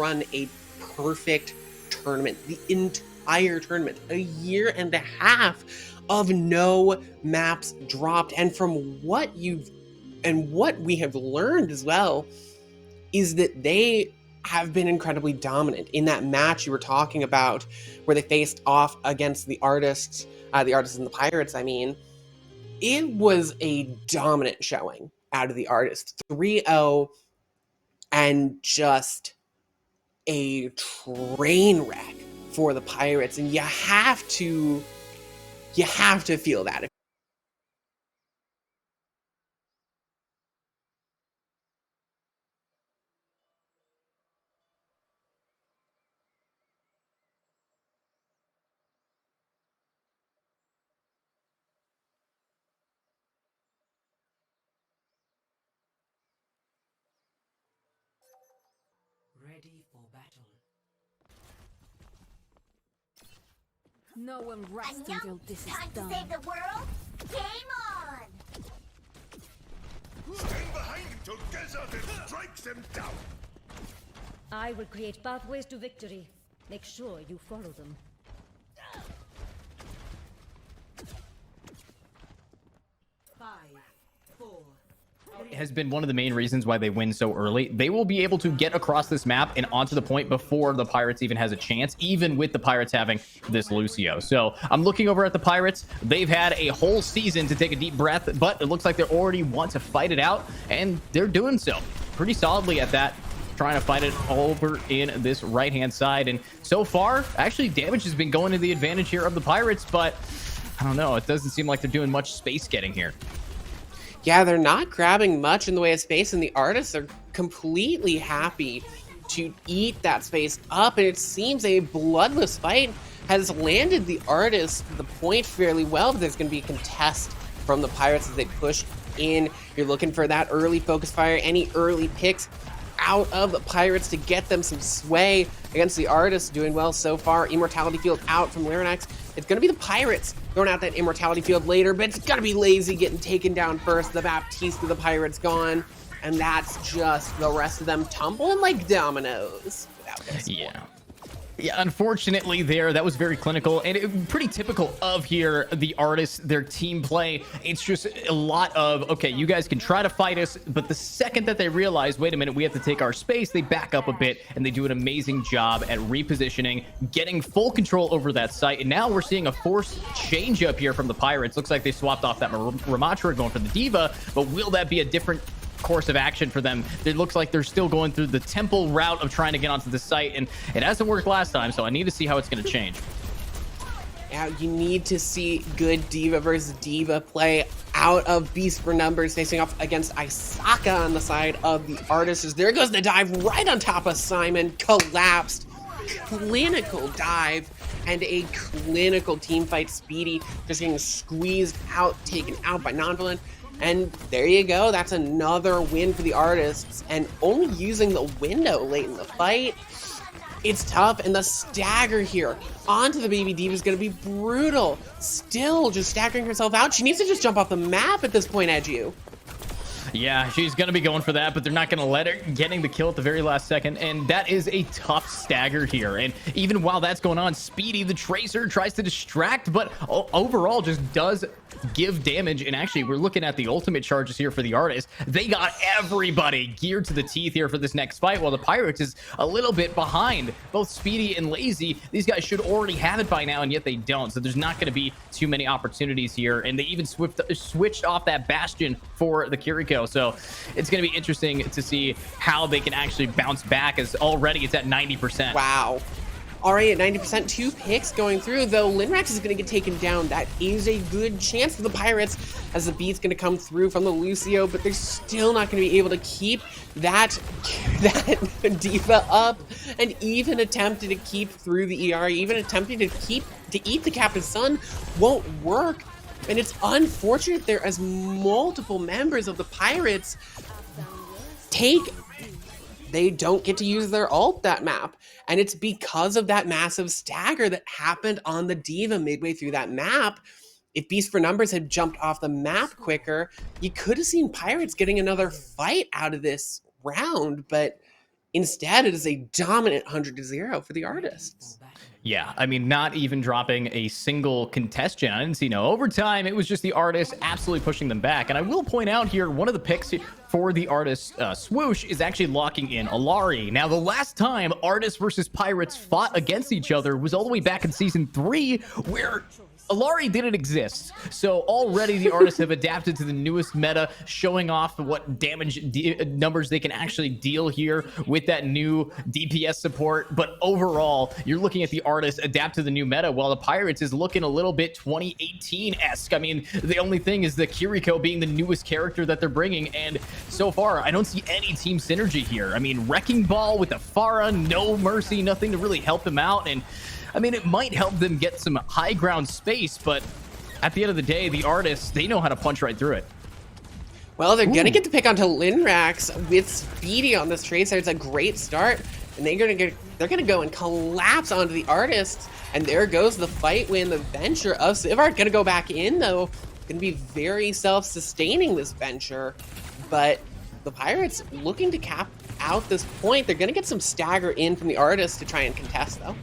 run a perfect tournament, the entire tournament, a year and a half of no maps dropped. And from what we have learned as well is that they have been incredibly dominant. In that match you were talking about where they faced off against the artists and the Pirates, I mean, it was a dominant showing out of the artists. 3-0 and just a train wreck for the Pirates, and you have to feel that. Ready for battle. No one rests until this is done. Time to save the world? Game on! Stand behind until Desert strikes him down! I will create pathways to victory. Make sure you follow them. 5, 4. Has been one of the main reasons why they win so early. They will be able to get across this map and onto the point before the Pirates even has a chance, even with the Pirates having this Lucio. So I'm looking over at the Pirates. They've had a whole season to take a deep breath, but it looks like they already want to fight it out, and they're doing so pretty solidly at that, trying to fight it over in this right-hand side. And so far, actually, damage has been going to the advantage here of the Pirates, but I don't know. It doesn't seem like they're doing much space getting here. Yeah, they're not grabbing much in the way of space, and the artists are completely happy to eat that space up, and it seems a bloodless fight has landed the artists the point fairly well, but there's going to be a contest from the Pirates as they push in. You're looking for that early focus fire, any early picks out of the Pirates to get them some sway against the artists. Doing well so far. Immortality Field out from Larinax. It's going to be the Pirates throwing out that Immortality Field later, but it's going to be Lazy getting taken down first. The Baptiste of the Pirates gone, and that's just the rest of them tumbling like dominoes without this. Yeah, unfortunately that was very clinical and pretty typical of here, the artists, their team play. It's just a lot of, okay, you guys can try to fight us, but the second that they realize, wait a minute, we have to take our space, they back up a bit, and they do an amazing job at repositioning, getting full control over that site. And now we're seeing a forced change up here from the Pirates. Looks like they swapped off that Ramatra going for the Diva, but will that be a different course of action for them? It looks like they're still going through the temple route of trying to get onto the site, and it hasn't worked last time, so I need to see how it's going to change. Yeah, you need to see good Diva versus Diva play out of Beast for Numbers, facing off against Isaka on the side of the artists. As there goes the dive right on top of Simon, collapsed. Clinical dive and a clinical team fight. Speedy just getting squeezed out, taken out by Nonviolent. And there you go. That's another win for the artists. And only using the window late in the fight. It's tough. And the stagger here onto the Baby Diva is going to be brutal. Still just staggering herself out. She needs to just jump off the map at this point, Edu. Yeah, she's going to be going for that, but they're not going to let her, getting the kill at the very last second, and that is a tough stagger here. And even while that's going on, Speedy, the Tracer, tries to distract, but overall just does give damage. And actually, we're looking at the ultimate charges here for the artist. They got everybody geared to the teeth here for this next fight, while the Pirates is a little bit behind. Both Speedy and Lazy, these guys should already have it by now, and yet they don't. So there's not going to be too many opportunities here, and they even switched off that Bastion for the Kiriko. So it's going to be interesting to see how they can actually bounce back, as already it's at 90%. Wow. Already at 90%, 2 picks going through, though Linrax is going to get taken down. That is a good chance for the Pirates, as the beat's going to come through from the Lucio, but they're still not going to be able to keep that Diva up, and even attempted to keep through the ER, even attempting to eat the Captain's Son won't work. And it's unfortunate there, as multiple members of the Pirates they don't get to use their ult that map. And it's because of that massive stagger that happened on the Diva midway through that map. If Beast for Numbers had jumped off the map quicker, you could have seen Pirates getting another fight out of this round, but Instead, it is a dominant 100-0 for the artists. Yeah, I mean, not even dropping a single contest gen. I didn't see no overtime. It was just the artists absolutely pushing them back. And I will point out here, one of the picks for the artist swoosh is actually locking in Alari. Now, the last time artists versus pirates fought against each other was all the way back in season 3, where Alari didn't exist. So already the artists have adapted to the newest meta, showing off what damage numbers they can actually deal here with that new DPS support. But overall, you're looking at the artists adapt to the new meta, while the pirates is looking a little bit 2018-esque. I mean, the only thing is the Kiriko being the newest character that they're bringing, and so far, I don't see any team synergy here. I mean, Wrecking Ball with the Pharah, no mercy, nothing to really help them out, and I mean, it might help them get some high ground space, but at the end of the day, the artists, they know how to punch right through it. Well, they're going to get the pick onto Linrax with Speedy on this Tracer. It's a great start, and they're going to go and collapse onto the artists, and there goes the fight win. The venture of Sivart going to go back in, though. Going to be very self-sustaining, this venture, but the Pirates looking to cap out this point. They're going to get some stagger in from the artists to try and contest, though.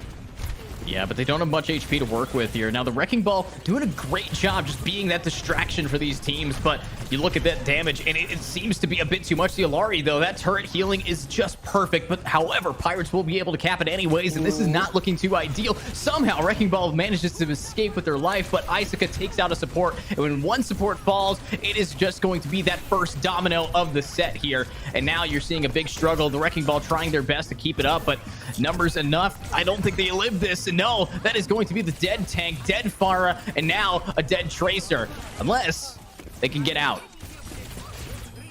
Yeah, but they don't have much HP to work with here. Now, the Wrecking Ball doing a great job just being that distraction for these teams, but you look at that damage, and it seems to be a bit too much. The Alari, though, that turret healing is just perfect, but however, Pirates will be able to cap it anyways, and this is not looking too ideal. Somehow, Wrecking Ball manages to escape with their life, but Isaka takes out a support, and when one support falls, it is just going to be that first domino of the set here, and now you're seeing a big struggle. The Wrecking Ball trying their best to keep it up, but numbers enough. I don't think they live this, and no, that is going to be the dead tank, dead Pharah, and now a dead Tracer, unless they can get out.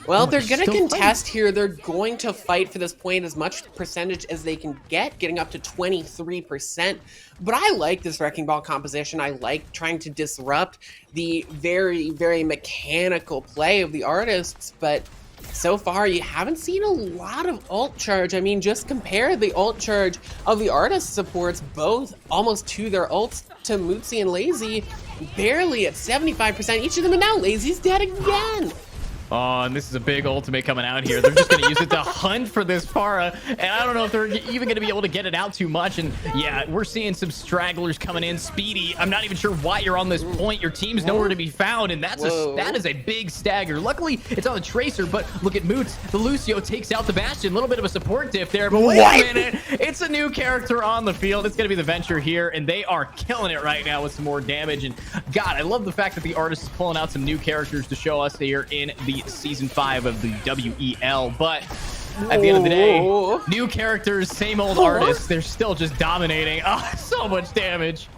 Well, they're going to contest here. They're going to fight for this point as much percentage as they can get, getting up to 23%. But I like this Wrecking Ball composition. I like trying to disrupt the very, very mechanical play of the artists, but so far, you haven't seen a lot of ult charge. I mean, just compare the ult charge of the artist supports, both almost to their ults, to Mootsie and Lazy, barely at 75% each of them, and now Lazy's dead again. Oh, and this is a big ultimate coming out here. They're just going to use it to hunt for this Pharah, and I don't know if they're even going to be able to get it out too much. And yeah, we're seeing some stragglers coming in. Speedy, I'm not even sure why you're on this point. Your team's nowhere to be found, and that is a big stagger. Luckily, it's on the Tracer, but look at Moots. The Lucio takes out the Bastion. A little bit of a support diff there, but wait a minute. It's a new character on the field. It's going to be the Venture here, and they are killing it right now with some more damage. And God, I love the fact that the artist is pulling out some new characters to show us here in the season 5 of the WEL, but at the end of the day, new characters, same old artists, they're still just dominating. Oh, so much damage.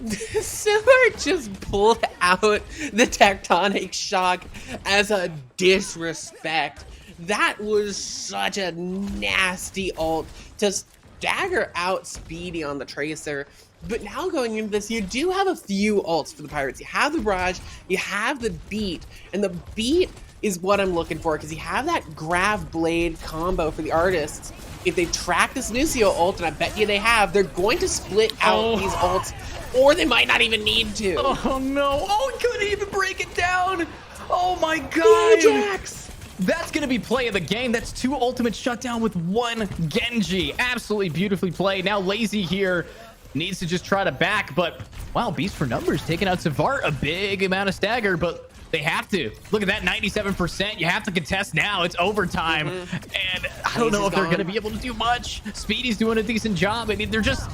Silver just pulled out the tectonic shock as a disrespect. That was such a nasty ult to stagger out Speedy on the Tracer. But now going into this, you do have a few ults for the Pirates. You have the Barrage, you have the Beat, and the Beat is what I'm looking for, because you have that Grav Blade combo for the artists. If they track this Lucio ult, and I bet you they have, they're going to split out these ults, or they might not even need to. Oh no, oh, he couldn't even break it down. Oh my God. Ajax! That's going to be play of the game. That's 2 ultimate shutdown with 1 Genji. Absolutely beautifully played. Now Lazy here needs to just try to back, but wow, Beast for numbers taking out Savart, a big amount of stagger, but they have to. Look at that, 97%. You have to contest now. It's overtime, and I don't know if they're going to be able to do much. Speedy's doing a decent job. I mean, they're just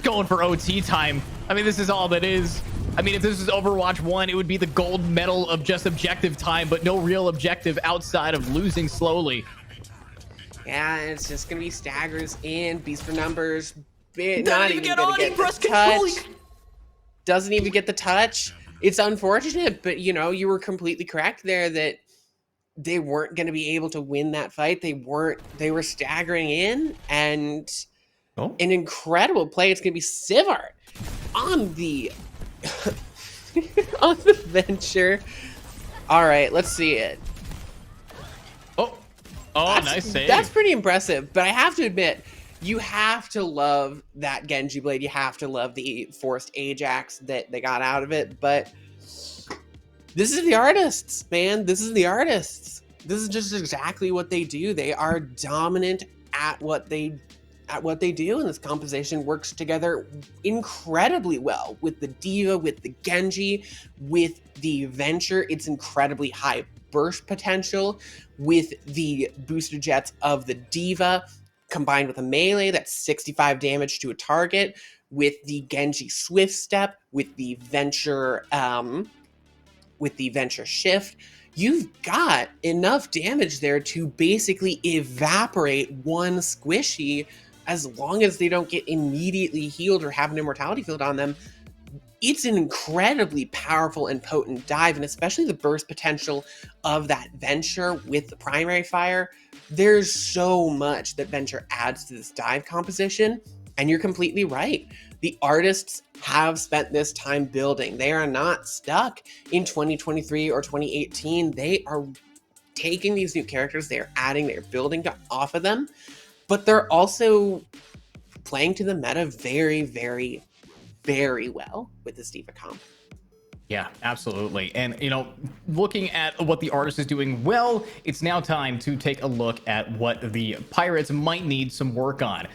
going for OT time. I mean, this is all that is. I mean, if this is Overwatch 1, it would be the gold medal of just objective time, but no real objective outside of losing slowly. Yeah, it's just going to be staggers in, Beast for numbers. Not even get on, he pressed control. Doesn't even get the touch. It's unfortunate, but you know, you were completely correct there that they weren't going to be able to win that fight. They were staggering in, and an incredible play. It's going to be Sivart on the on the Venture. All right, let's see it. Nice save. That's pretty impressive, but I have to admit, you have to love that Genji Blade. You have to love the forced Ajax that they got out of it. But this is the artists, man. This is the artists. this is just exactly what they do. They are dominant at what they do, and this composition works together incredibly well with the D.Va, with the Genji, with the Venture. It's incredibly high burst potential with the boosted jets of the D.Va, combined with a melee that's 65 damage to a target, with the Genji Swift Step, with the Venture Shift. You've got enough damage there to basically evaporate one squishy as long as they don't get immediately healed or have an immortality field on them. It's an incredibly powerful and potent dive, and especially the burst potential of that Venture with the primary fire. There's so much that Venture adds to this dive composition, and you're completely right. The artists have spent this time building. They are not stuck in 2023 or 2018. They are taking these new characters, they're adding, they're building off of them, but they're also playing to the meta very, very, very well with this D.Va comp. Yeah, absolutely. And, you know, looking at what the artist is doing well, it's now time to take a look at what the Pirates might need some work on.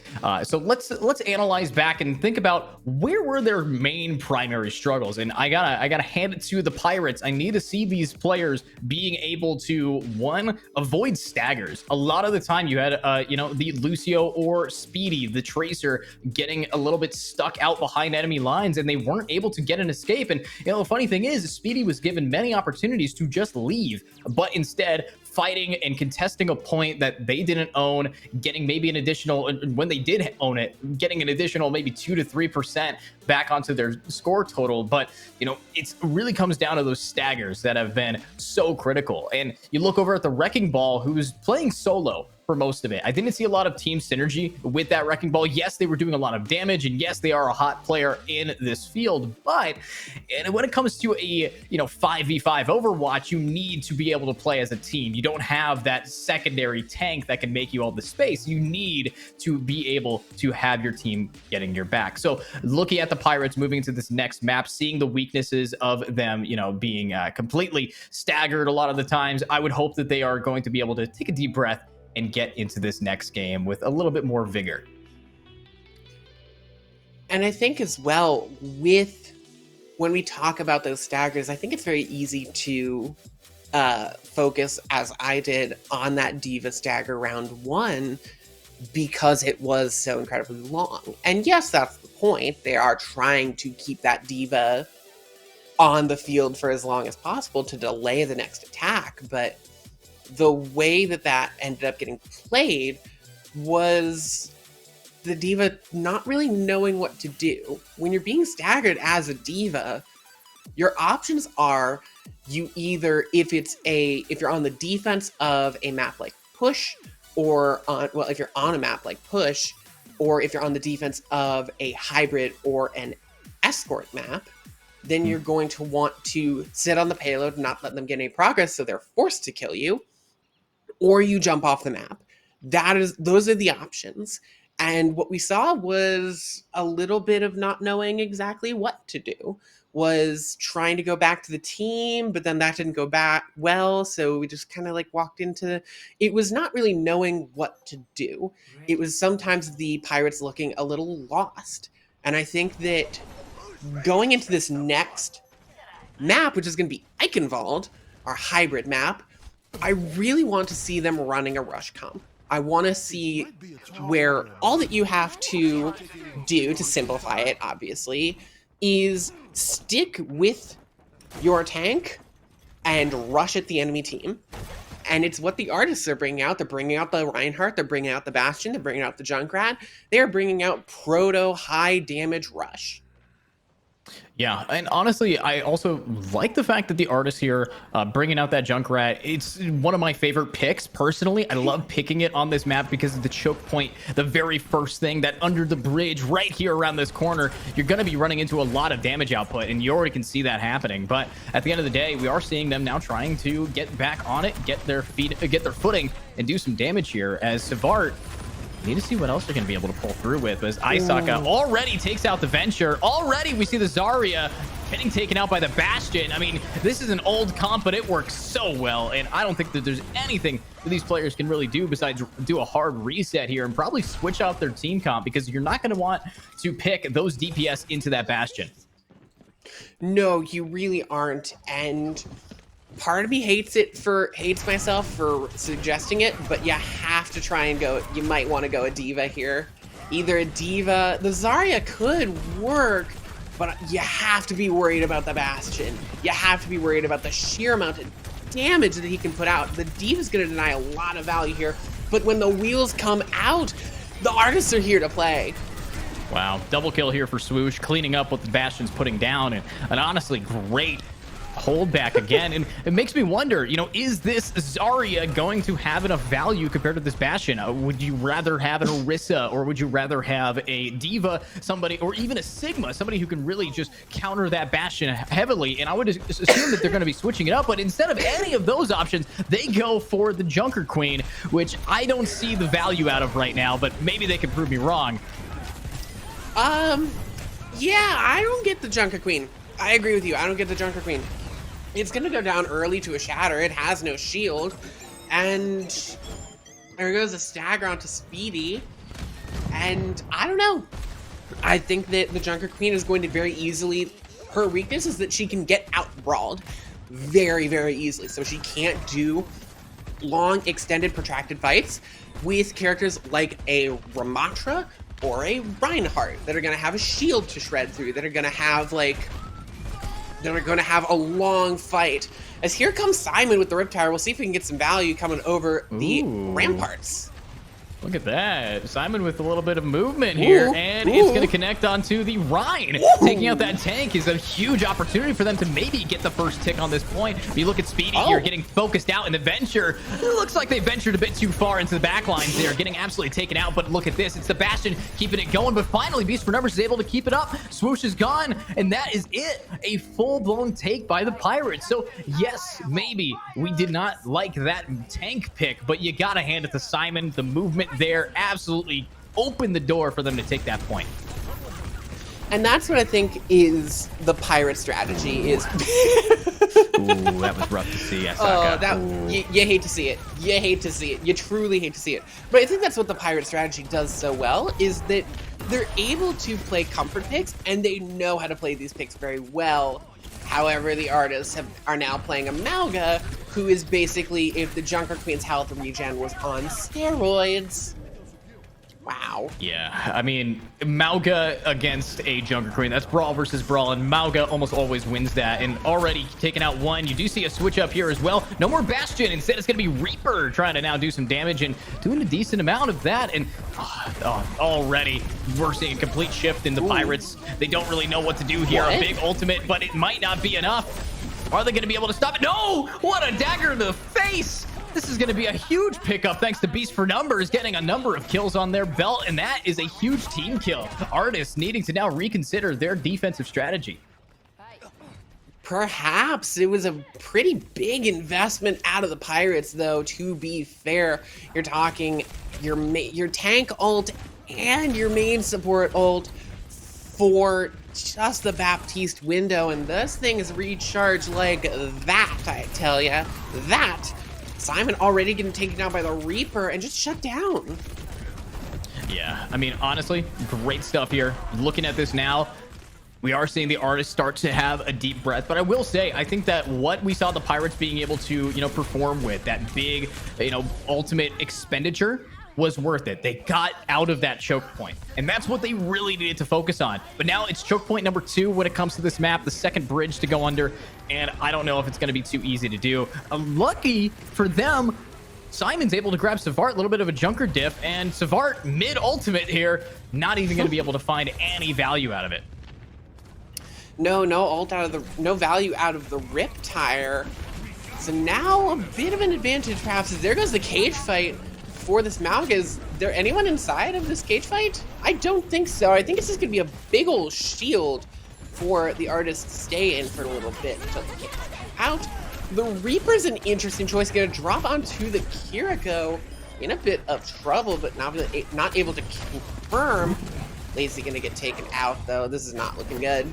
So let's analyze back and think about where were their main primary struggles. And I gotta hand it to the Pirates. I need to see these players being able to, one, avoid staggers. A lot of the time you had, you know, the Lucio or Speedy, the Tracer, getting a little bit stuck out behind enemy lines, and they weren't able to get an escape. And, you know, the funny thing is, Speedy was given many opportunities to just leave, but instead fighting and contesting a point that they didn't own, getting maybe an additional, when they did own it, getting an additional maybe 2 to 3% back onto their score total. But, you know, it really comes down to those staggers that have been so critical. And you look over at the Wrecking Ball, who's playing solo for most of it. I didn't see a lot of team synergy with that Wrecking Ball. Yes, they were doing a lot of damage, and yes, they are a hot player in this field, but when it comes to a, you know, 5v5 Overwatch, you need to be able to play as a team. You don't have that secondary tank that can make you all the space. You need to be able to have your team getting your back. So looking at the Pirates moving into this next map, seeing the weaknesses of them, you know, being completely staggered a lot of the times, I would hope that they are going to be able to take a deep breath and get into this next game with a little bit more vigor. And I think as well, with when we talk about those staggers, I think it's very easy to focus, as I did, on that D.Va stagger round one because it was so incredibly long. And yes, that's the point. They are trying to keep that D.Va on the field for as long as possible to delay the next attack, but the way that ended up getting played was the D.Va not really knowing what to do. When you're being staggered as a D.Va, your options are you either, if you're on the defense of a map like Push, or if you're on a map like Push, or if you're on the defense of a hybrid or an escort map, then you're going to want to sit on the payload and not let them get any progress, so they're forced to kill you, or you jump off the map. Those are the options. And what we saw was a little bit of not knowing exactly what to do, was trying to go back to the team, but then that didn't go back well. So we just kind of like walked into, it was not really knowing what to do. It was sometimes the Pirates looking a little lost. And I think that going into this next map, which is going to be Eichenwald, our hybrid map, I really want to see them running a rush comp. I want to see where all that you have to do, to simplify it, obviously, is stick with your tank and rush at the enemy team. And it's what the artists are bringing out. They're bringing out the Reinhardt, they're bringing out the Bastion, they're bringing out the Junkrat. They're bringing out proto high damage rush. Yeah, and honestly, I also like the fact that the artist here bringing out that Junkrat. It's one of my favorite picks, personally. I love picking it on this map because of the choke point, the very first thing, that under the bridge right here around this corner, you're going to be running into a lot of damage output, and you already can see that happening. But at the end of the day, we are seeing them now trying to get back on it, get their footing, and do some damage here, as Savart, need to see what else they're going to be able to pull through with, as Isaka already takes out the Venture. Already we see the Zarya getting taken out by the Bastion. I mean, this is an old comp, but it works so well, and I don't think that there's anything that these players can really do besides do a hard reset here and probably switch out their team comp, because you're not going to want to pick those DPS into that Bastion. No, you really aren't, and part of me hates myself for suggesting it, but you have to try and go. You might want to go a D.Va here. Either a D.Va, the Zarya could work, but you have to be worried about the Bastion. You have to be worried about the sheer amount of damage that he can put out. The D.Va's going to deny a lot of value here, but when the wheels come out, the artists are here to play. Wow, double kill here for Swoosh, cleaning up what the Bastion's putting down, and an honestly great hold back again. And it makes me wonder, you know, is this Zarya going to have enough value compared to this Bastion? Would you rather have an Orisa, or would you rather have a D.Va, somebody, or even a Sigma, somebody who can really just counter that Bastion heavily? And I would assume that they're going to be switching it up, but instead of any of those options, they go for the Junker Queen, which I don't see the value out of right now, but maybe they can prove me wrong. Yeah, I don't get the Junker Queen. I agree with you. I don't get the Junker Queen. It's going to go down early to a Shatter. It has no shield. And there goes a stagger onto Speedy. And I don't know. I think that the Junker Queen is going to very easily... Her weakness is that she can get out-brawled very, very easily. So she can't do long, extended, protracted fights with characters like a Ramatra or a Reinhardt that are going to have a shield to shred through, that are going to have, like... They're going to have a long fight. As here comes Simon with the Riptire. We'll see if we can get some value coming over the ramparts. Look at that. Simon with a little bit of movement here, and it's going to connect onto the Rhine. Taking out that tank is a huge opportunity for them to maybe get the first tick on this point. If you look at Speedy here, getting focused out in the venture. It looks like they ventured a bit too far into the back lines there, getting absolutely taken out. But look at this. It's the Bastion keeping it going. But finally, Beast for Numbers is able to keep it up. Swoosh is gone, and that is it. A full-blown take by the Pirates. So, yes, maybe we did not like that tank pick, but you got to hand it to Simon. The movement there absolutely opened the door for them to take that point. And that's what I think is the pirate strategy is. Ooh, that was rough to see. You hate to see it. You hate to see it. You truly hate to see it. But I think that's what the pirate strategy does so well, is that they're able to play comfort picks, and they know how to play these picks very well. However, the artists are now playing a Malga, who is basically if the Junker Queen's health regen was on steroids. Wow. Yeah, I mean, Malga against a Junker Queen, that's Brawl versus Brawl, and Malga almost always wins that, and already taking out one. You do see a switch up here as well. No more Bastion. Instead, it's going to be Reaper trying to now do some damage and doing a decent amount of that, and already we're seeing a complete shift in the Pirates. They don't really know what to do here. A big ultimate, but it might not be enough. Are they going to be able to stop it? No! What a dagger to the face! This is going to be a huge pickup thanks to Beast for Numbers getting a number of kills on their belt, and that is a huge team kill. Artists needing to now reconsider their defensive strategy. Perhaps it was a pretty big investment out of the Pirates, though, to be fair. You're talking your tank ult and your main support ult for just the Baptiste window, and this thing is recharged like that, I tell ya. That. Simon already getting taken down by the Reaper and just shut down. Yeah, I mean, honestly, great stuff here. Looking at this now, we are seeing the artists start to have a deep breath. But I will say, I think that what we saw the Pirates being able to, perform with, that big, ultimate expenditure, was worth it. They got out of that choke point, and that's what they really needed to focus on. But now it's choke point number 2 when it comes to this map, the second bridge to go under, and I don't know if it's going to be too easy to do. Lucky for them, Simon's able to grab Savart, a little bit of a Junker diff, and Savart mid-ultimate here, not even going to be able to find any value out of it. No value out of the Riptire. So now a bit of an advantage perhaps. There goes the cage fight for this Malga. Is there anyone inside of this cage fight? I don't think so. I think it's just gonna be a big old shield for the artist to stay in for a little bit until they get out. The Reaper's an interesting choice. Gonna drop onto the Kiriko, in a bit of trouble, but not able to confirm. Lazy gonna get taken out though. This is not looking good.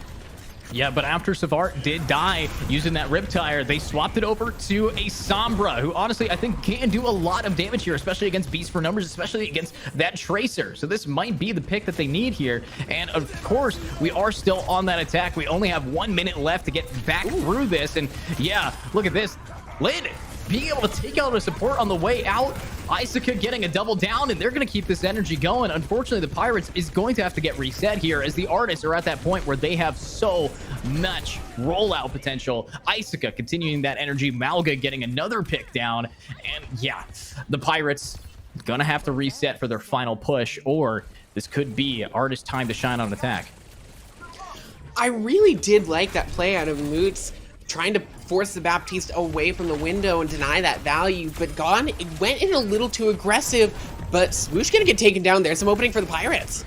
Yeah, but after Savart did die using that Riptire, they swapped it over to a Sombra, who honestly I think can do a lot of damage here, especially against Beast for Numbers, especially against that Tracer. So this might be the pick that they need here. And of course, we are still on that attack. We only have 1 minute left to get back through this. And yeah, look at this. Lid being able to take out a support on the way out. Isuka getting a double down, and they're going to keep this energy going. Unfortunately, the Pirates is going to have to get reset here as the Artists are at that point where they have so much rollout potential. Isuka continuing that energy. Malga getting another pick down. And yeah, the Pirates going to have to reset for their final push, or this could be Artist time to shine on attack. I really did like that play out of Moots, trying to force the Baptiste away from the window and deny that value, but it went in a little too aggressive, but Swoosh gonna get taken down. There's some opening for the Pirates.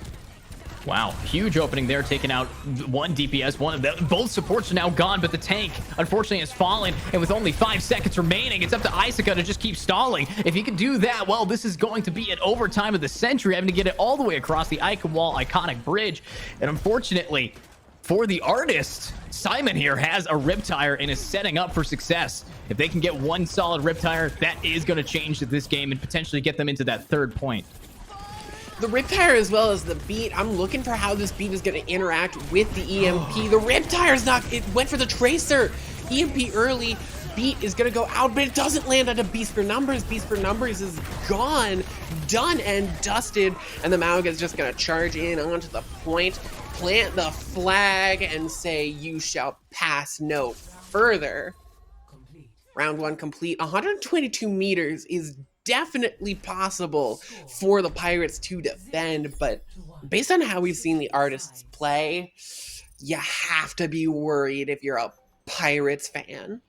Wow, huge opening there, taking out one DPS, one of them. Both supports are now gone, but the tank, unfortunately, has fallen, and with only 5 seconds remaining, it's up to Isuka to just keep stalling. If he can do that, well, this is going to be an overtime of the century, having to get it all the way across the Icon Wall iconic bridge, and unfortunately, for the Artist, Simon here has a Riptire and is setting up for success. If they can get one solid Riptire, that is going to change this game and potentially get them into that 3rd point. The Riptire as well as the Beat, I'm looking for how this Beat is going to interact with the EMP. The Riptire's not, it went for the Tracer. EMP early, Beat is going to go out, but it doesn't land on a Beast for Numbers. Beast for Numbers is gone, done and dusted, and the Malga is just going to charge in onto the point, plant the flag, and say, "You shall pass no further." Round 1 complete. 122 meters is definitely possible for the Pirates to defend, but based on how we've seen the Artists play, you have to be worried if you're a Pirates fan.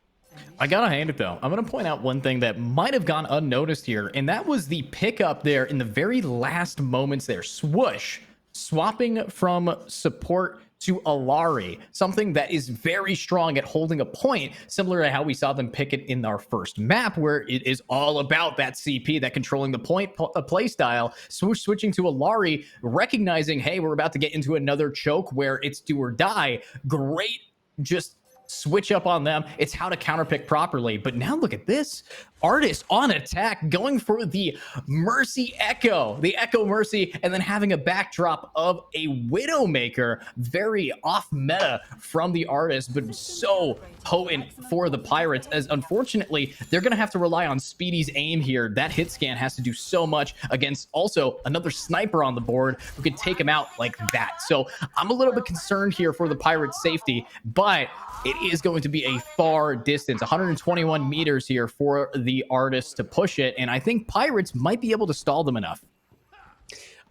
I gotta hand it though. I'm gonna point out one thing that might have gone unnoticed here, and that was the pickup there in the very last moments there. Swoosh swapping from support to Alari, something that is very strong at holding a point, similar to how we saw them pick it in our first map, where it is all about that CP, that controlling the point play style. Swoosh switching to Alari, recognizing, hey, we're about to get into another choke where it's do or die. Great, just switch up on them. It's how to counterpick properly. But now look at this. Artist on attack, going for the Mercy Echo, the Echo Mercy, and then having a backdrop of a Widowmaker. Very off meta from the Artist, but so potent for the Pirates, as unfortunately they're going to have to rely on Speedy's aim here. That hit scan has to do so much against also another sniper on the board who could take him out like that. So I'm a little bit concerned here for the Pirates' safety, but it is going to be a far distance, 121 meters here for the Artists to push it, and I think Pirates might be able to stall them enough.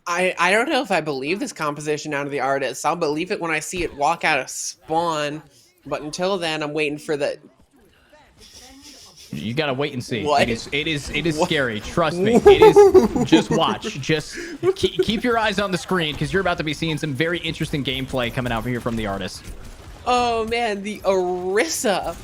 I don't know if I believe this composition out of the Artists. I'll believe it when I see it walk out of spawn, but until then, I'm waiting for the... You gotta wait and see. What? It is scary. Trust me. It is. Just watch. Just keep your eyes on the screen, because you're about to be seeing some very interesting gameplay coming out here from the Artists. Oh man, the Orisa.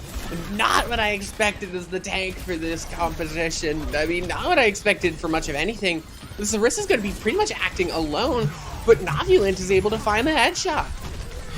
Not what I expected as the tank for this composition. I mean, not what I expected for much of anything. This Orisa's going to be pretty much acting alone, but Novulent is able to find the headshot.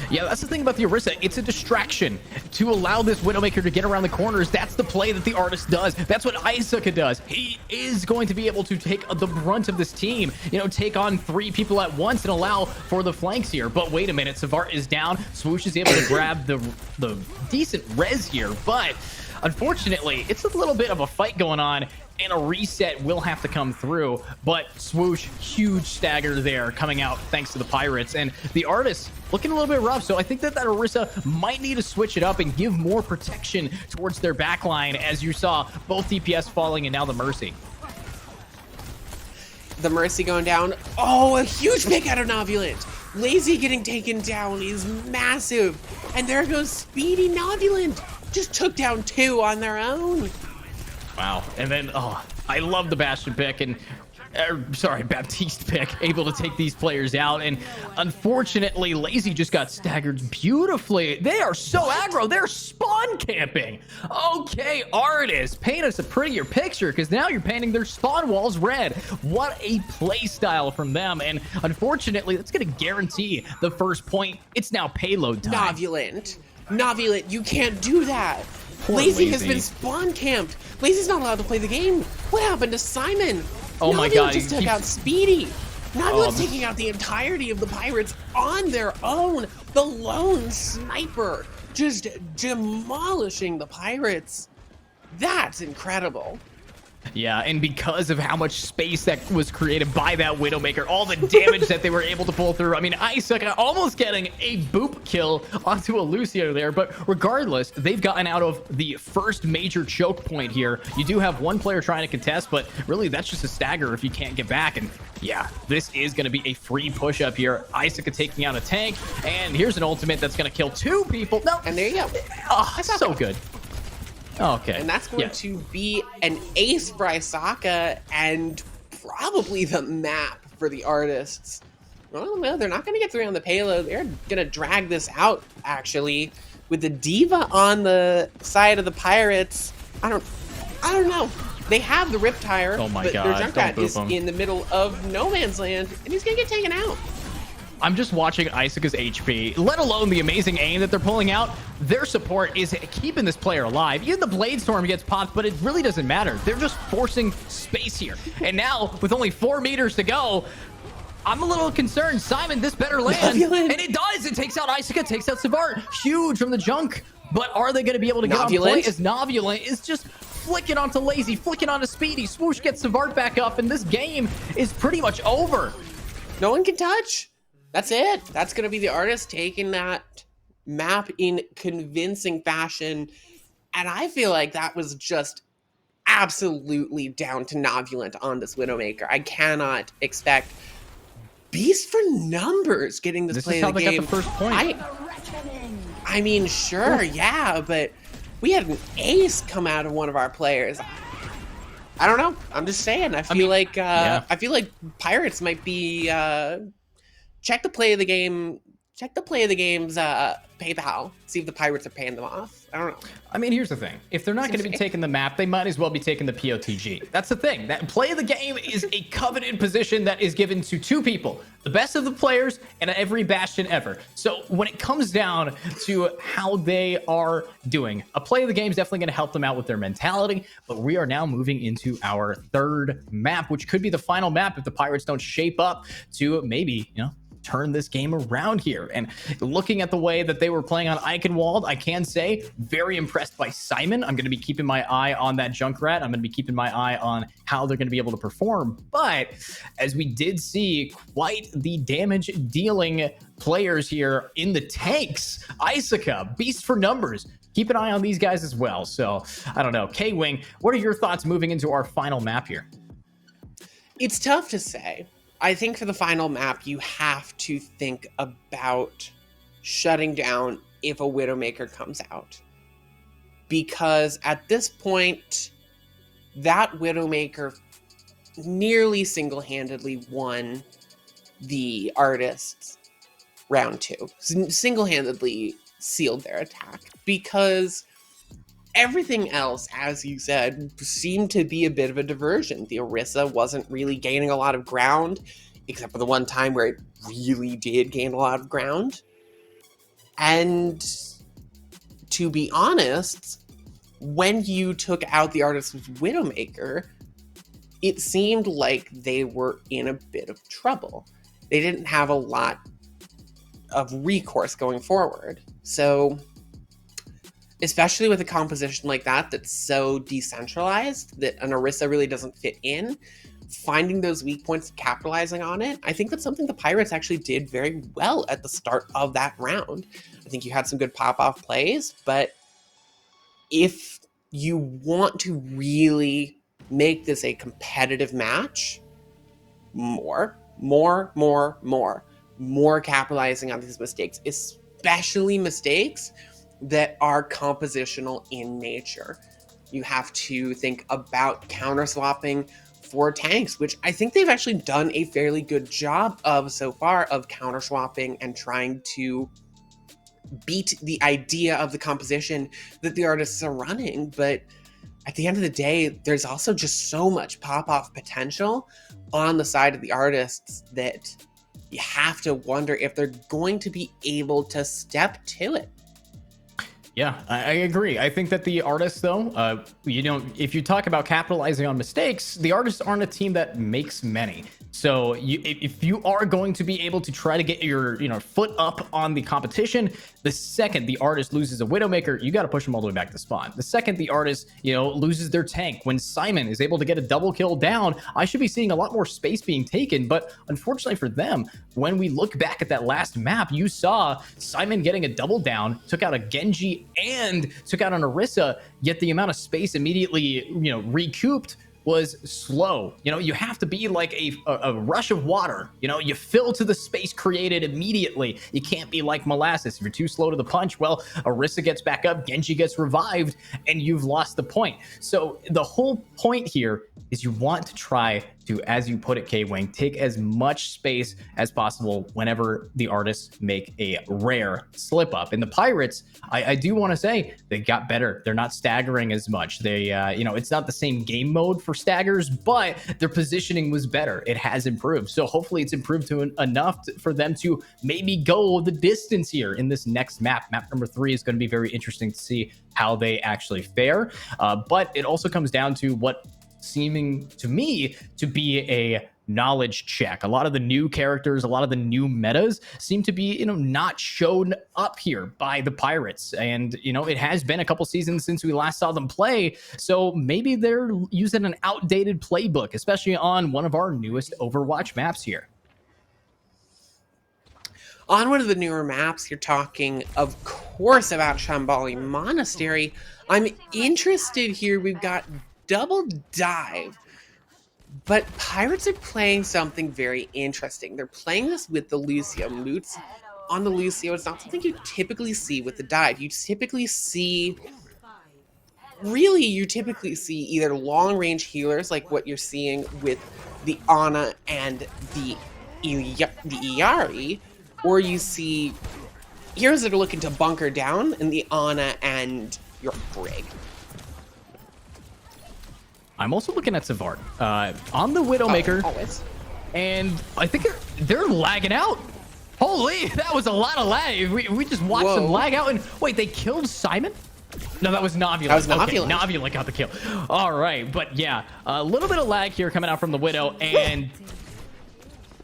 Yeah, that's the thing about the Orisa. It's a distraction to allow this Widowmaker to get around the corners. That's the play that the Artist does. That's what Isuka does. He is going to be able to take the brunt of this team, you know, take on 3 people at once and allow for the flanks here. But wait a minute, Savart is down. Swoosh is able to grab the decent res here, but unfortunately, it's a little bit of a fight going on, and a reset will have to come through. But Swoosh, huge stagger there coming out thanks to the Pirates, and the Artists looking a little bit rough. So I think that Orisa might need to switch it up and give more protection towards their backline, as you saw both DPS falling and now the Mercy. The Mercy going down. Oh, a huge pick out of Novulent. Lazy getting taken down is massive. And there goes Speedy. Novulent just took down 2 on their own. Wow. And then, oh, I love the Bastion pick, and Sorry, Baptiste pick, able to take these players out. And unfortunately, Lazy just got staggered beautifully. They are so aggro. They're spawn camping. Okay, artists, paint us a prettier picture, because now you're painting their spawn walls red. What a play style from them. And unfortunately, that's going to guarantee the first point. It's now payload time. Novulant, you can't do that. Poor Lazy has Lazy. been spawn camped. Lazy's not allowed to play the game. What happened to Simon? Oh my Novulant God, just he took keeps- out Speedy. Novulant's taking out the entirety of the Pirates on their own. The lone sniper just demolishing the Pirates. That's incredible. Yeah, and because of how much space that was created by that Widowmaker, all the damage that they were able to pull through. I mean, Isaac almost getting a boop kill onto a Lucio there, but regardless, they've gotten out of the first major choke point here. You do have one player trying to contest, but really that's just a stagger if you can't get back. And yeah, this is going to be a free push up here. Isaac taking out a tank, and here's an ultimate that's going to kill two people. No, And there you go. oh, so good. Okay. And that's going to be an ace for Isaka and probably the map for the artists. Well, no, they're not going to get through on the payload. They're going to drag this out, actually, with the D.Va on the side of the Pirates. I don't know. They have the Riptire, Oh my but God, their don't Junkrat boop is him. in the middle of no man's land, and he's going to get taken out. I'm just watching Isaaca's HP, let alone the amazing aim that they're pulling out. Their support is keeping this player alive. Even the Blade Storm gets popped, but it really doesn't matter. They're just forcing space here. And now, with only 4 meters to go, I'm a little concerned. Simon, this better land. Novulant. And it does. It takes out Isaac, takes out Savart. Huge from the junk. But are they going to be able to get on Novulant. point as Novulant is just flicking onto Lazy, flicking onto Speedy. Swoosh gets Savart back up, and this game is pretty much over. No one can touch. That's it. That's going to be the artist taking that map in convincing fashion. And I feel like that was just absolutely down to Novulant on this Widowmaker. I cannot expect Beast for numbers getting this This play is of how the they game. got the first point. I mean, sure, yeah, but we had an ace come out of one of our players. I don't know. I'm just saying. I feel like I feel like Pirates might be check the play of the game. Check the play of the game's PayPal. See if the Pirates are paying them off. I don't know. I mean, here's the thing. If they're not going to be taking the map, they might as well be taking the POTG. That's the thing. That play of the game is a coveted position that is given to two people, the best of the players and every Bastion ever. So when it comes down to how they are doing, a play of the game is definitely going to help them out with their mentality. But we are now moving into our third map, which could be the final map if the Pirates don't shape up to maybe, turn this game around here. And looking at the way that they were playing on Eichenwald, I can say very impressed by Simon. I'm going to be keeping my eye on that Junkrat. I'm going to be keeping my eye on how they're going to be able to perform. But as we did see quite the damage dealing players here in the tanks, Isaka, beast for numbers. Keep an eye on these guys as well. So I don't know. KWing, what are your thoughts moving into our final map here? It's tough to say. I think for the final map, you have to think about shutting down if a Widowmaker comes out. Because at this point, that Widowmaker nearly single-handedly won the artists round 2. Single-handedly sealed their attack. Because everything else, as you said, seemed to be a bit of a diversion. The Orisa wasn't really gaining a lot of ground, except for the one time where it really did gain a lot of ground. And to be honest, when you took out the artist's Widowmaker, it seemed like they were in a bit of trouble. They didn't have a lot of recourse going forward. So especially with a composition like that that's so decentralized that an Orisa really doesn't fit in, finding those weak points and capitalizing on it, I think that's something the Pirates actually did very well at the start of that round. I think you had some good pop-off plays, but if you want to really make this a competitive match, more capitalizing on these mistakes, especially mistakes that are compositional in nature. You have to think about counter swapping for tanks, which I think they've actually done a fairly good job of so far of counter swapping and trying to beat the idea of the composition that the artists are running. But at the end of the day, there's also just so much pop-off potential on the side of the artists that you have to wonder if they're going to be able to step to it. Yeah, I agree. I think that the artists, though, if you talk about capitalizing on mistakes, the artists aren't a team that makes many. So if you are going to be able to try to get your foot up on the competition, the second the artist loses a Widowmaker, you got to push them all the way back to spawn. The second the artist loses their tank, when Simon is able to get a double kill down, I should be seeing a lot more space being taken. But unfortunately for them, when we look back at that last map, you saw Simon getting a double down, took out a Genji and took out an Orisa, yet the amount of space immediately recouped was slow. You have to be like a rush of water. You fill to the space created immediately. You can't be like molasses. If you're too slow to the punch, well, Orisa gets back up, Genji gets revived, and you've lost the point. So the whole point here is you want to try to, as you put it, KWing, take as much space as possible whenever the artists make a rare slip up. And the Pirates, I do want to say, they got better. They're not staggering as much. They, it's not the same game mode for staggers, but their positioning was better. It has improved. So hopefully it's improved to enough for them to maybe go the distance here in this next map. Map number 3 is going to be very interesting to see how they actually fare. But it also comes down to what seeming to me to be a knowledge check. A lot of the new characters, a lot of the new metas seem to be, not shown up here by the Pirates. And, it has been a couple seasons since we last saw them play. So maybe they're using an outdated playbook, especially on one of our newest Overwatch maps here. On one of the newer maps, you're talking, of course, about Shambali Monastery. I'm interested here. We've got Double Dive, but Pirates are playing something very interesting. They're playing this with the Lucio. Moots on the Lucio, it's not something you typically see with the Dive. You typically see either long-range healers, like what you're seeing with the Ana and the Iari, or you see heroes that are looking to bunker down in the Ana and your Brig. I'm also looking at Savard on the Widowmaker, and I think they're lagging out. Holy, that was a lot of lag. We just watched them lag out. And wait, they killed Simon? No, that was Novula. That was Novula. Okay, Novula got the kill. All right, but yeah, a little bit of lag here coming out from the Widow, and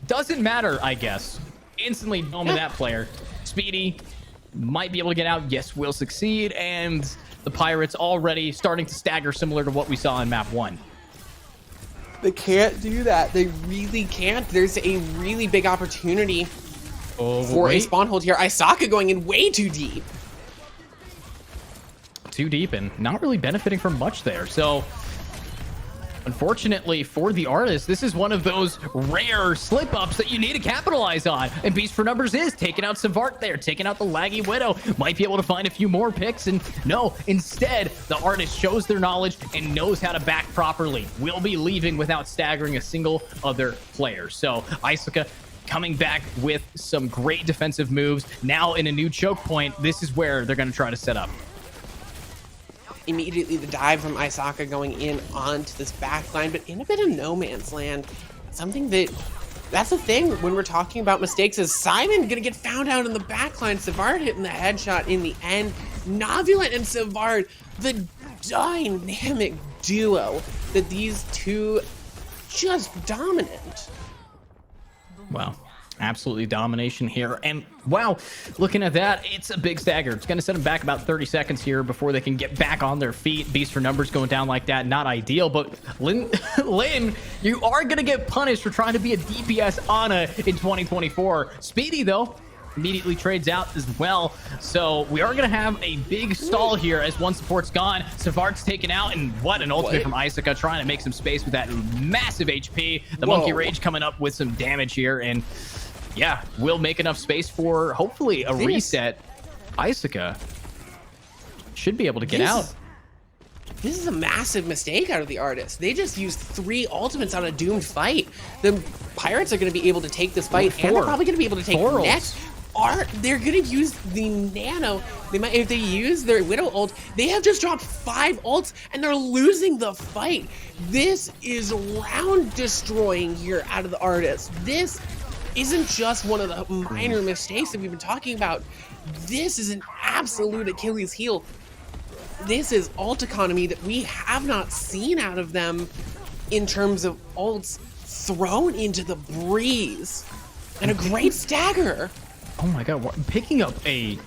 doesn't matter, I guess. Instantly doming that player. Speedy might be able to get out. Yes, will succeed, and the Pirates already starting to stagger, similar to what we saw in map 1. They can't do that. They really can't. There's a really big opportunity for a spawn hold here. Isaka going in way too deep. Too deep and not really benefiting from much there. So unfortunately for the artist, this is one of those rare slip-ups that you need to capitalize on. And Beast for Numbers is taking out Savart there, taking out the laggy Widow. Might be able to find a few more picks. And no, instead, the artist shows their knowledge and knows how to back properly. Will be leaving without staggering a single other player. So Isaka coming back with some great defensive moves. Now in a new choke point, this is where they're going to try to set up. Immediately the dive from Isaka going in onto this backline, but in a bit of no man's land. Something that's the thing when we're talking about mistakes, is Simon gonna get found out in the backline. Savard hitting the headshot in the end. Novulent and Savard, the dynamic duo that these two just dominant. Wow. Absolutely domination here. And wow, looking at that, it's a big stagger. It's going to set them back about 30 seconds here before they can get back on their feet. Beast for Numbers going down like that, not ideal. But Lynn, you are going to get punished for trying to be a DPS Ana in 2024. Speedy, though, immediately trades out as well. So we are going to have a big stall here as one support's gone. Savard's taken out, and what an ultimate from Isaka, trying to make some space with that massive HP. The Monkey Rage coming up with some damage here, and yeah, will make enough space for hopefully a reset. Isaka should be able to get out. This is a massive mistake out of the Artist. They just used 3 ultimates on a doomed fight. The Pirates are going to be able to take this fight, and they're probably going to be able to take next. They're going to use the Nano. They might, if they use their Widow ult, they have just dropped 5 ults, and they're losing the fight. This is round destroying here out of the Artist. This isn't just one of the minor mistakes that we've been talking about. This is an absolute Achilles heel. This is ult economy that we have not seen out of them in terms of ults thrown into the breeze. And a great stagger. Oh my god, picking up a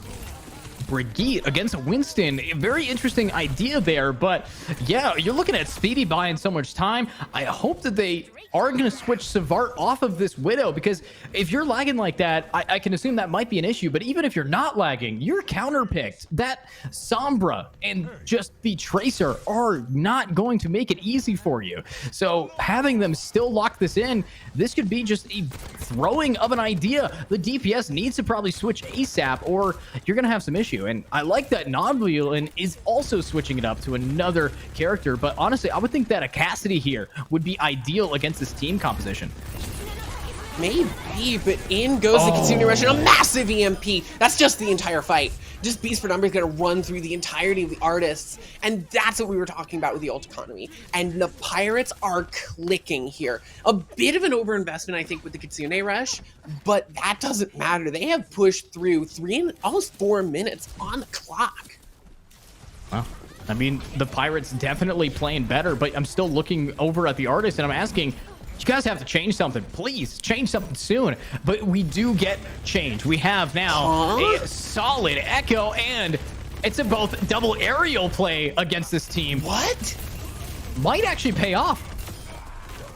Brigitte against a Winston, a very interesting idea there, but yeah, you're looking at Speedy buying so much time. I hope that they are going to switch Savart off of this Widow, because if you're lagging like that, I can assume that might be an issue, but even if you're not lagging, you're counterpicked. That Sombra and just the Tracer are not going to make it easy for you. So having them still lock this in, this could be just a throwing of an idea. The DPS needs to probably switch ASAP, or you're going to have some issue. And I like that Nonviolin is also switching it up to another character, but honestly, I would think that a Cassidy here would be ideal against this team composition. Maybe, but in goes the Kitsune Rush and a massive EMP. That's just the entire fight. Just Beast for Number is going to run through the entirety of the Artists, and that's what we were talking about with the ult economy. And the Pirates are clicking here. A bit of an overinvestment, I think, with the Kitsune Rush, but that doesn't matter. They have pushed through almost 4 minutes on the clock. Well, I mean, the Pirates definitely playing better, but I'm still looking over at the Artists, and I'm asking, you guys have to change something. Please change something soon. But we do get change. We have now a solid Echo, and it's a both double aerial play against this team. What? Might actually pay off.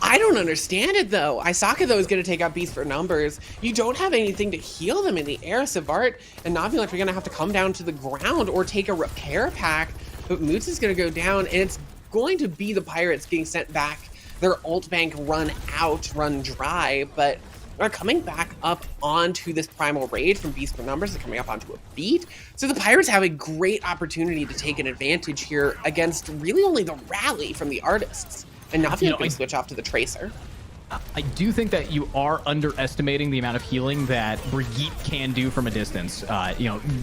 I don't understand it, though. Isaka, though, is going to take out Beast for Numbers. You don't have anything to heal them in the air. Savart and Navulek are going to have to come down to the ground or take a repair pack. But Moots is going to go down, and it's going to be the Pirates getting sent back. Their ult bank run dry, but they're coming back up onto this Primal Rage from Beast for Numbers. They're coming up onto a beat. So the Pirates have a great opportunity to take an advantage here against really only the rally from the Artists. And now you can switch off to the Tracer. I do think that you are underestimating the amount of healing that Brigitte can do from a distance.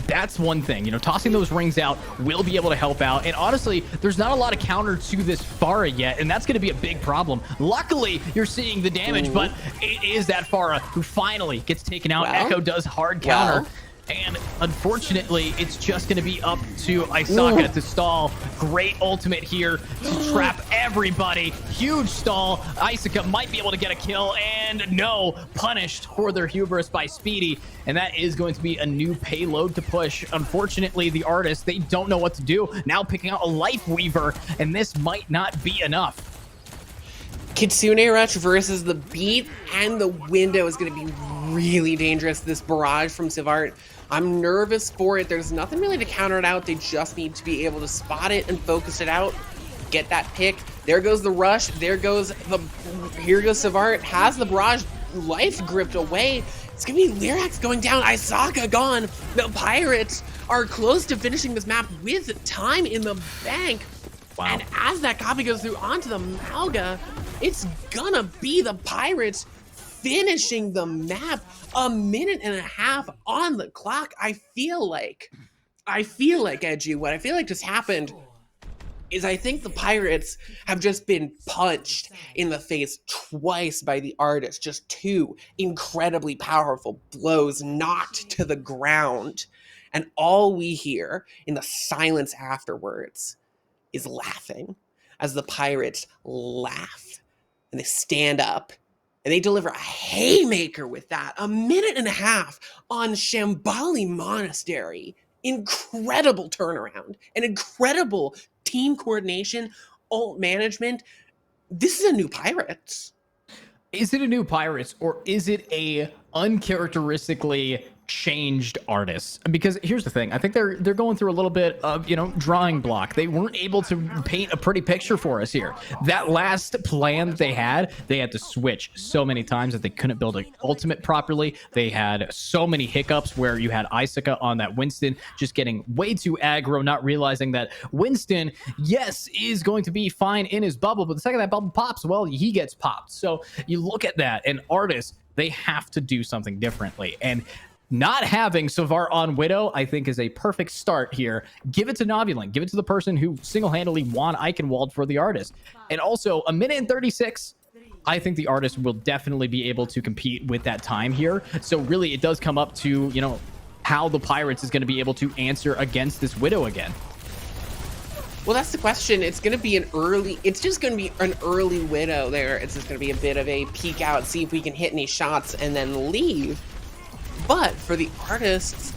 That's one thing. Tossing those rings out will be able to help out. And honestly, there's not a lot of counter to this Pharah yet, and that's going to be a big problem. Luckily, you're seeing the damage, but it is that Pharah who finally gets taken out. Echo does hard counter. And unfortunately, it's just going to be up to Isaka to stall. Great ultimate here to trap everybody. Huge stall. Isaka might be able to get a kill, and no, punished for their hubris by Speedy. And that is going to be a new payload to push. Unfortunately, the Artists, they don't know what to do. Now picking out a Life Weaver, and this might not be enough. Kitsune Rush versus the beat and the window is going to be really dangerous. This barrage from Savart, I'm nervous for it. There's nothing really to counter it out. They just need to be able to spot it and focus it out. Get that pick. There goes the rush. Here goes Savart. Has the barrage life gripped away. It's going to be Lyrax going down. Isaka gone. The Pirates are close to finishing this map with time in the bank. Wow. And as that copy goes through onto the Malga, it's gonna be the Pirates finishing the map. 1.5 minutes on the clock. I feel like, Edgy, what I feel like just happened is I think the Pirates have just been punched in the face twice by the Artists. Just 2 incredibly powerful blows knocked to the ground. And all we hear in the silence afterwards is laughing as the Pirates laugh and they stand up and they deliver a haymaker with that. 1.5 minutes on Shambali Monastery. Incredible turnaround, an incredible team coordination, ult management. This is a new Pirates. Is it a new Pirates, or is it a uncharacteristically changed artists, because here's the thing. I think they're going through a little bit of, you know, drawing block. They weren't able to paint a pretty picture for us here. That last plan that they had to switch so many times that they couldn't build an ultimate properly. They had so many hiccups where you had Isaka on that Winston just getting way too aggro, not realizing that Winston, yes, is going to be fine in his bubble, but the second that bubble pops, well, he gets popped. So you look at that, and artists, they have to do something differently. And not having Savar on Widow, I think, is a perfect start here. Give it to Novuling. Give it to the person who single-handedly won Eichenwald for the artist. And also, a minute and 36, I think the artist will definitely be able to compete with that time here. So really, it does come up to, you know, how the Pirates is going to be able to answer against this Widow again. Well, that's the question. It's going to be it's just going to be an early Widow there. It's just going to be a bit of a peek out, see if we can hit any shots, and then leave. But for the artists,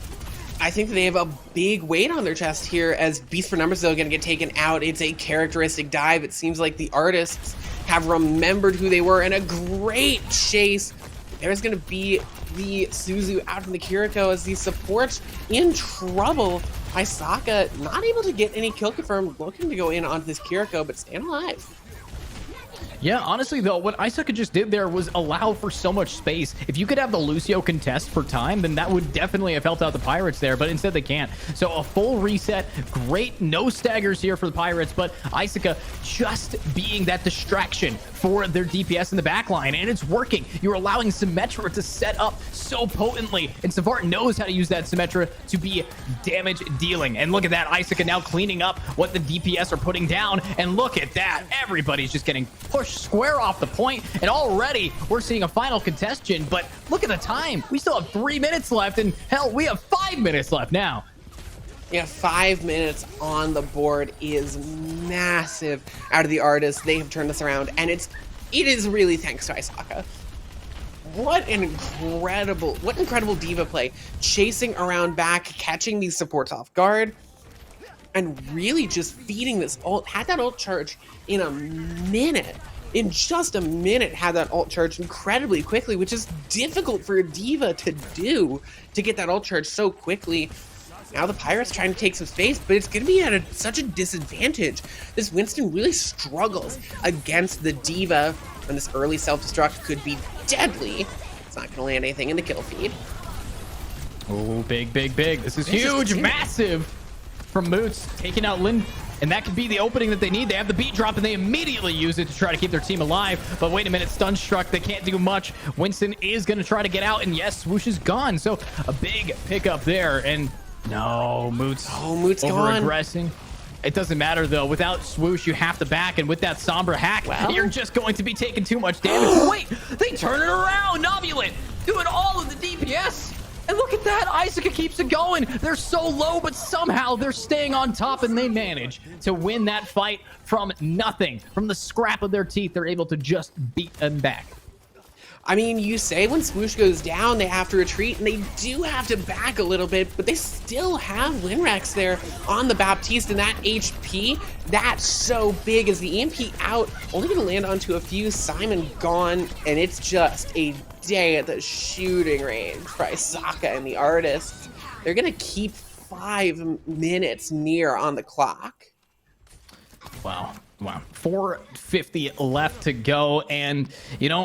I think that they have a big weight on their chest here, as Beast for Numbers, though, going to get taken out. It's a characteristic dive. It seems like the artists have remembered who they were, and a great chase. There's going to be the Suzu out from the Kiriko as the supports in trouble. Isaka not able to get any kill confirmed, looking to go in onto this Kiriko, but staying alive. Yeah, honestly, though, what Isaka just did there was allow for so much space. If you could have the Lucio contest for time, then that would definitely have helped out the Pirates there, but instead they can't. So a full reset, great, no staggers here for the Pirates, but Isaka just being that distraction for their DPS in the backline, and it's working. You're allowing Symmetra to set up so potently, and Savar knows how to use that Symmetra to be damage dealing. And look at that, Isaka now cleaning up what the DPS are putting down, and look at that, everybody's just getting pushed square off the point, and already we're seeing a final contestation. But look at the time, we still have 3 minutes left, and hell, we have 5 minutes left now. Yeah, 5 minutes on the board is massive out of the artists. They have turned this around, and it is really thanks to Isaka. What incredible diva play, chasing around back, catching these supports off guard, and really just feeding this ult. Had that ult charge in a minute. In just a minute, had that ult charge incredibly quickly, which is difficult for a diva to do, to get that ult charge so quickly. Now the Pirates trying to take some space, but it's going to be at such a disadvantage. This Winston really struggles against the diva, and this early self-destruct could be deadly. It's not going to land anything in the kill feed. Oh, big. This is huge, massive from Moots, taking out Lin. And that could be the opening that they need. They have the beat drop, and they immediately use it to try to keep their team alive. But wait a minute, stun struck. They can't do much. Winston is going to try to get out, and yes, Swoosh is gone. So a big pickup there. And no, Moots over-aggressing. It doesn't matter, though. Without Swoosh, you have to back, and with that Sombra hack, you're just going to be taking too much damage. Wait, they turn it around. Novulant doing all of the DPS. And look at that, Isaka keeps it going. They're so low, but somehow they're staying on top, and they manage to win that fight from nothing. From the scrap of their teeth, they're able to just beat them back. I mean, you say when Swoosh goes down, they have to retreat, and they do have to back a little bit, but they still have Linrex there on the Baptiste, and that HP, that's so big as the EMP out, only going to land onto a few. Simon gone, and it's just a day at the shooting range for Isaka and the artists. They're going to keep 5 minutes near on the clock. Wow. 4:50 left to go, and, you know,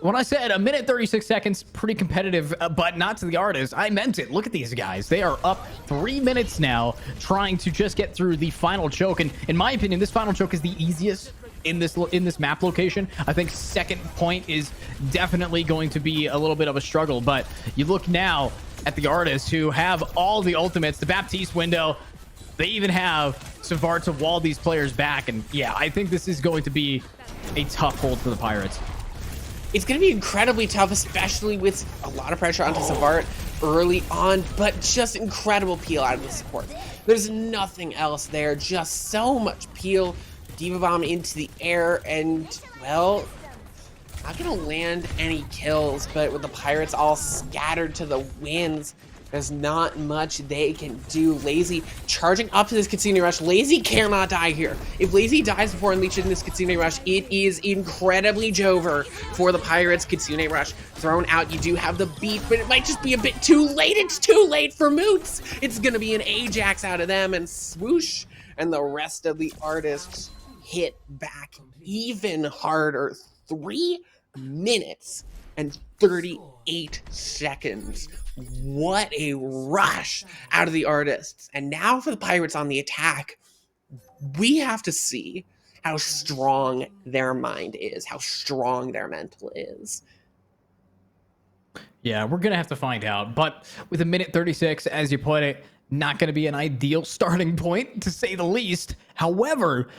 when I said a minute 36 seconds, pretty competitive, but not to the artists, I meant it. Look at these guys. They are up 3 minutes now, trying to just get through the final choke. And in my opinion, this final choke is the easiest in this map location. I think second point is definitely going to be a little bit of a struggle. But you look now at the artists who have all the ultimates, the Baptiste window. They even have Savar to wall these players back. And yeah, I think this is going to be a tough hold for the Pirates. It's going to be incredibly tough, especially with a lot of pressure onto Savart early on, but just incredible peel out of the support. There's nothing else there, just so much peel. Diva Bomb into the air, and, well, not going to land any kills, but with the Pirates all scattered to the winds, There's not much they can do. Lazy charging up to this Kitsune Rush. Lazy cannot die here. If Lazy dies before unleashing this Kitsune Rush, it is incredibly Jover for the Pirates. Kitsune Rush thrown out. You do have the beat, but it might just be a bit too late. It's too late for Moots. It's going to be an Ajax out of them, and swoosh, and the rest of the artists hit back even harder. 3 minutes and 38 seconds. What a rush out of the artists. And now for the Pirates on the attack, we have to see how strong their mind is, how strong their mental is. Yeah, we're going to have to find out. But with a minute 36, as you put it, not going to be an ideal starting point, to say the least. However,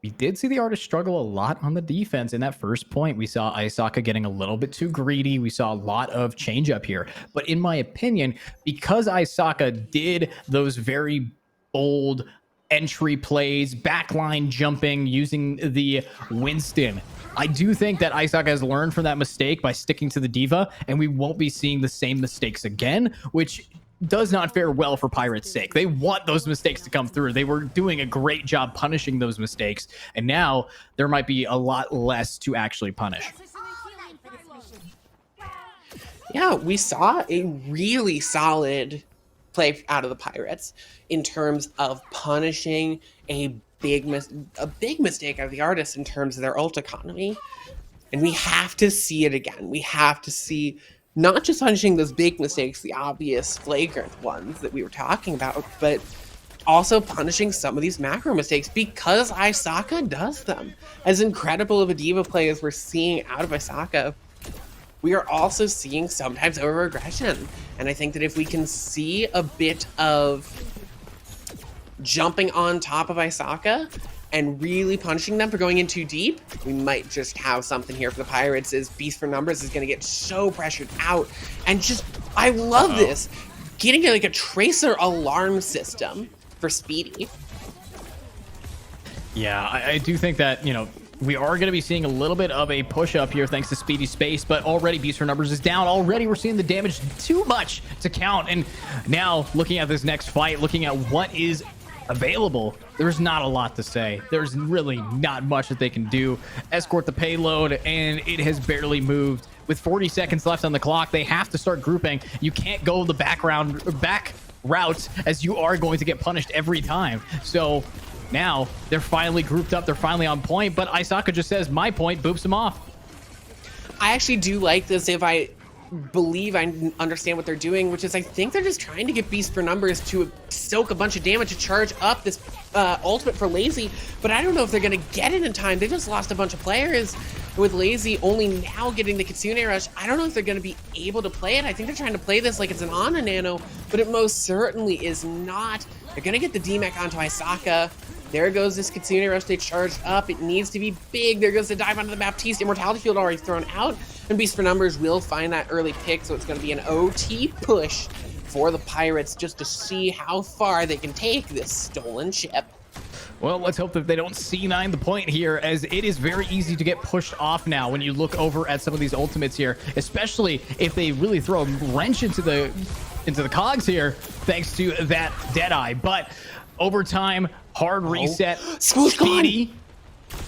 we did see the artist struggle a lot on the defense in that first point. We saw Isaka getting a little bit too greedy. We saw a lot of change up here. But in my opinion, because Isaka did those very bold entry plays, backline jumping, using the Winston, I do think that Isaka has learned from that mistake by sticking to the diva, and we won't be seeing the same mistakes again, which does not fare well for Pirates' sake. They want those mistakes to come through. They were doing a great job punishing those mistakes, and now there might be a lot less to actually punish. Yeah, we saw a really solid play out of the Pirates in terms of punishing a big mistake out of the artists in terms of their ult economy. And we have to see it again. We have to see not just punishing those big mistakes, the obvious flagrant ones that we were talking about, but also punishing some of these macro mistakes, because Isaka does them. As incredible of a diva play as we're seeing out of Isaka, we are also seeing sometimes over-aggression. And I think that if we can see a bit of jumping on top of Isaka and really punishing them for going in too deep, we might just have something here for the Pirates, as Beast for Numbers is going to get so pressured out. And just, I love this. Getting like a tracer alarm system for Speedy. Yeah, I do think that, you know, we are going to be seeing a little bit of a push up here thanks to Speedy Space, but already Beast for Numbers is down. Already we're seeing the damage too much to count. And now looking at this next fight, looking at what is available, there's not a lot to say. There's really not much that they can do. Escort the payload, and it has barely moved. With 40 seconds left on the clock, they have to start grouping. You can't go the back route, as you are going to get punished every time. So now they're finally grouped up, they're finally on point, but Isaka just says, my point, boops him off. I actually do like this, if I believe I understand what they're doing, which is I think they're just trying to get Beast for Numbers to soak a bunch of damage to charge up this ultimate for Lazy, but I don't know if they're going to get it in time. They just lost a bunch of players with Lazy only now getting the Kitsune Rush. I don't know if they're going to be able to play it. I think they're trying to play this like it's an Ana Nano, but it most certainly is not. They're going to get the DMAC onto Isaka. There goes this Kitsune Rush. They charged up. It needs to be big. There goes the dive onto the Baptiste. Immortality Field already thrown out. And Beast for Numbers will find that early pick, so it's going to be an OT push for the Pirates just to see how far they can take this stolen ship. Well, let's hope that they don't C9 the point here, as it is very easy to get pushed off now when you look over at some of these ultimates here, especially if they really throw a wrench into the cogs here, thanks to that Deadeye. But overtime, hard reset, Swoosh Speedy. gone.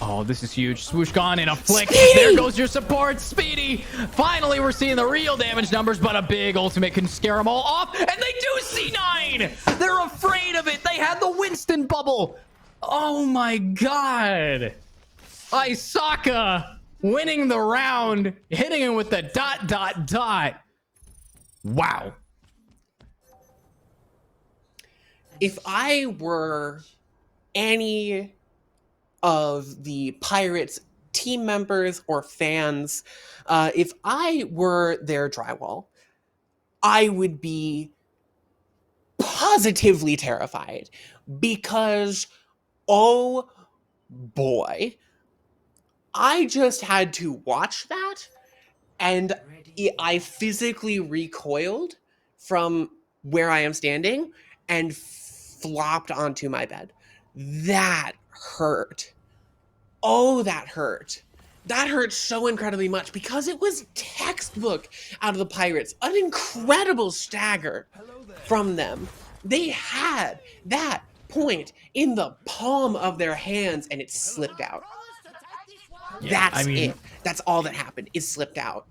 Oh, this is huge. Swoosh gone in a flick. Speedy! There goes your support, Speedy. Finally, we're seeing the real damage numbers, but a big ultimate can scare them all off, and they do C9. They're afraid of it. They had the Winston bubble. Oh my God. Isaka winning the round, hitting him with the ... Wow. If I were any of the Pirates team members or fans, if I were their drywall, I would be positively terrified, because oh boy, I just had to watch that and I physically recoiled from where I am standing and flopped onto my bed. That hurt. Oh, that hurt. That hurt so incredibly much, because it was textbook out of the Pirates. An incredible stagger from them. They had that point in the palm of their hands and it slipped out. Yeah, That's it. That's all that happened. It slipped out.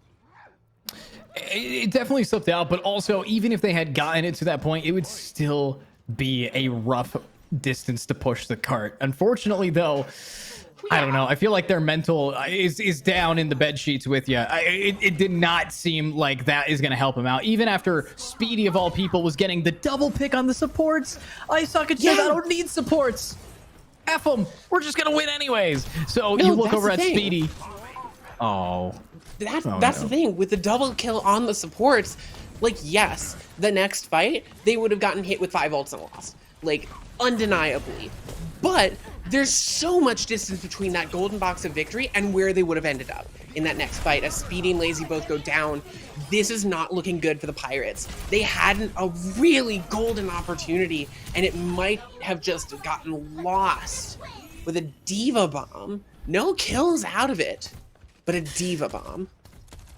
It definitely slipped out, but also even if they had gotten it to that point, it would still be a rough distance to push the cart. Unfortunately, though, I don't know. I feel like their mental is down in the bed sheets with you. It did not seem like that is going to help him out. Even after Speedy, of all people, was getting the double pick on the supports, I suck at shit. I don't need supports. F them. We're just going to win anyways. So you look over at Speedy. Oh. That's the thing with the double kill on the supports. Like, yes, the next fight they would have gotten hit with 5 ults and lost, like, undeniably. But there's so much distance between that golden box of victory and where they would have ended up in that next fight. As Speedy and Lazy both go down, this is not looking good for the Pirates. They had a really golden opportunity, and it might have just gotten lost with a Diva Bomb. No kills out of it, but a Diva Bomb.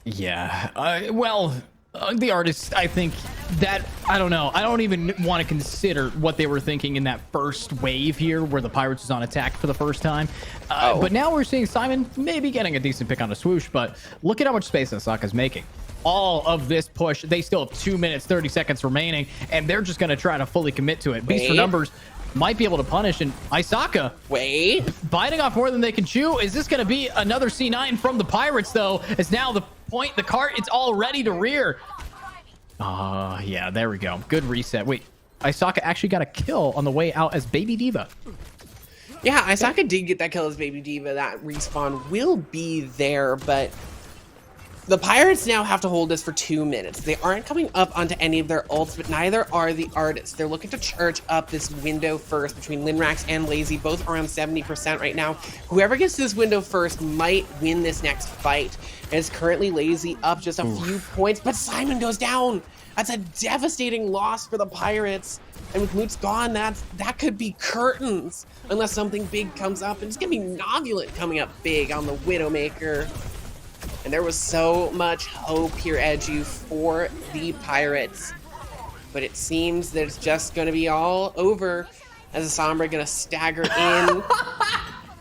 Yeah, the artist, I think that, I don't know. I don't even want to consider what they were thinking in that first wave here where the Pirates was on attack for the first time. But now we're seeing Simon maybe getting a decent pick on a swoosh, but look at how much space Asaka's making. All of this push, they still have 2 minutes, 30 seconds remaining, and they're just going to try to fully commit to it. Beast for numbers might be able to punish, and Isaka biting off more than they can chew. Is this going to be another C9 from the Pirates, though? As now the cart, it's all ready to rear. Yeah, there we go. Good reset. Wait, Isaka actually got a kill on the way out as Baby Diva. Yeah, Isaka did get that kill as Baby Diva. That respawn will be there, but the Pirates now have to hold this for 2 minutes. They aren't coming up onto any of their ults, but neither are the artists. They're looking to charge up this window first between Linrax and Lazy, both around 70% right now. Whoever gets to this window first might win this next fight. And it's currently Lazy up just a few points, but Simon goes down. That's a devastating loss for the Pirates. And with Moot's gone, that could be curtains unless something big comes up. And it's going to be Novulant coming up big on the Widowmaker. And there was so much hope here, Edu, for the Pirates. But it seems that it's just going to be all over as Sombra going to stagger in.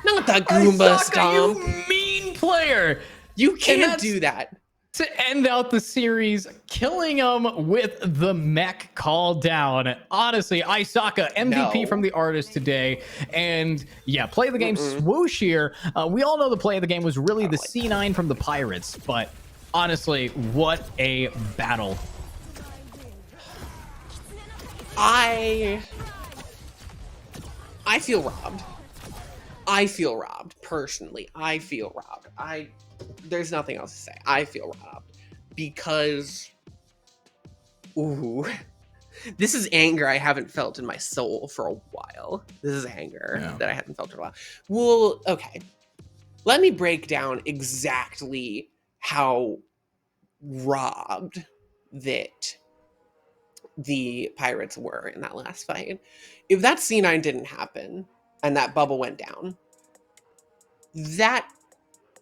Not the Goomba Stomp. You mean player. You can't do that. To end out the series, killing him with the mech call down. Honestly, Isaka, MVP from the artist today. And yeah, play of the game swoosh here. We all know the play of the game was really the C9 from the Pirates. But honestly, what a battle. I feel robbed. I feel robbed, personally. I feel robbed. There's nothing else to say. I feel robbed because, this is anger I haven't felt in my soul for a while. This is anger that I haven't felt in a while. Well, okay. Let me break down exactly how robbed that the Pirates were in that last fight. If that C9 didn't happen and that bubble went down,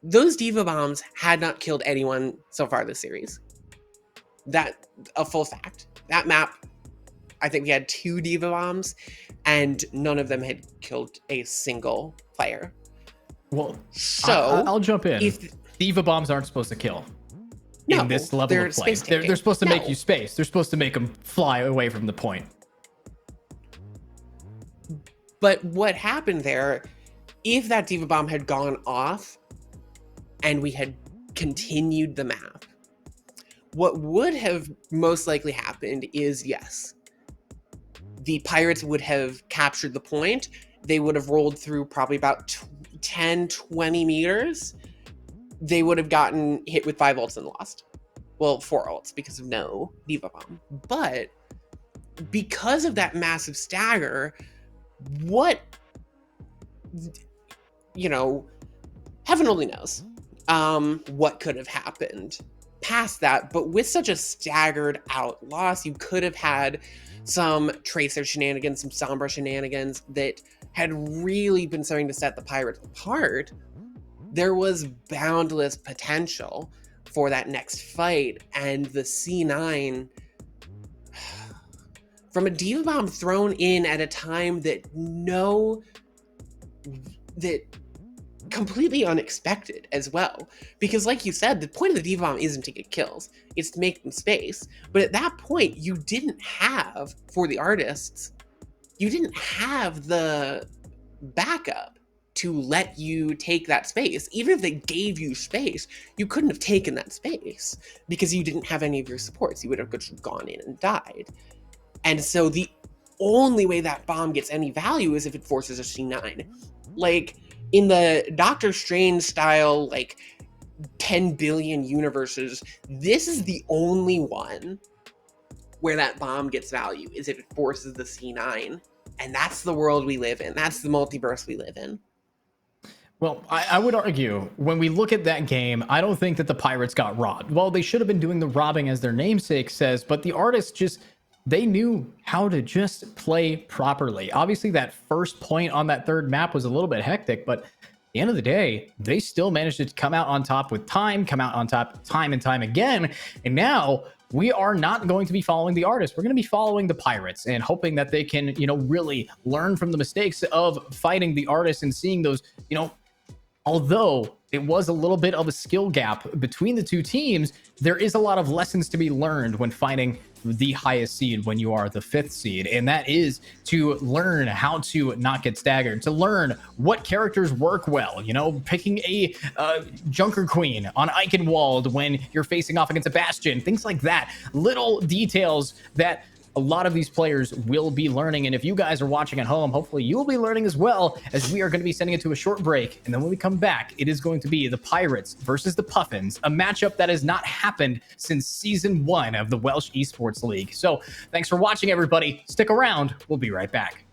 those Diva Bombs had not killed anyone so far this series. That, a full fact. That map, I think we had 2 Diva Bombs, and none of them had killed a single player. Well, so I'll jump in. Diva Bombs aren't supposed to kill in this level of play. They're supposed to make you space. They're supposed to make them fly away from the point. But what happened there, if that Diva Bomb had gone off, and we had continued the map, what would have most likely happened is, yes, the Pirates would have captured the point. They would have rolled through probably about 10, 20 meters. They would have gotten hit with 5 ults and lost. Well, 4 ults because of no Diva Bomb. But because of that massive stagger, heaven only knows what could have happened past that. But with such a staggered out loss, you could have had some Tracer shenanigans, some Sombra shenanigans that had really been starting to set the Pirates apart. There was boundless potential for that next fight, and the C9, from a diva bomb thrown in at a time that completely unexpected as well. Because like you said, the point of the diva bomb isn't to get kills, it's to make them space. But at that point, you didn't have, for the artists, you didn't have the backup to let you take that space. Even if they gave you space, you couldn't have taken that space because you didn't have any of your supports. You would have just gone in and died. And so the only way that bomb gets any value is if it forces a C9. Like, in the Doctor Strange style, like, 10 billion universes, this is the only one where that bomb gets value, is if it forces the C9. And that's the world we live in. That's the multiverse we live in. Well, I would argue when we look at that game, I don't think that the Pirates got robbed. Well, they should have been doing the robbing as their namesake says, but the artists just, they knew how to just play properly. Obviously, that first point on that third map was a little bit hectic, but at the end of the day, they still managed to come out on top with time, come out on top time and time again. And now we are not going to be following the artists. We're going to be following the Pirates and hoping that they can, really learn from the mistakes of fighting the artists and seeing those, although it was a little bit of a skill gap between the two teams, there is a lot of lessons to be learned when fighting the highest seed when you are the 5th seed, and that is to learn how to not get staggered, to learn what characters work well, picking a Junker Queen on Eichenwald when you're facing off against a Bastion, things like that, little details that a lot of these players will be learning. And if you guys are watching at home, hopefully you will be learning as well, as we are going to be sending it to a short break. And then when we come back, it is going to be the Pirates versus the Puffins, a matchup that has not happened since season 1 of the Welsh Esports League. So thanks for watching, everybody. Stick around. We'll be right back.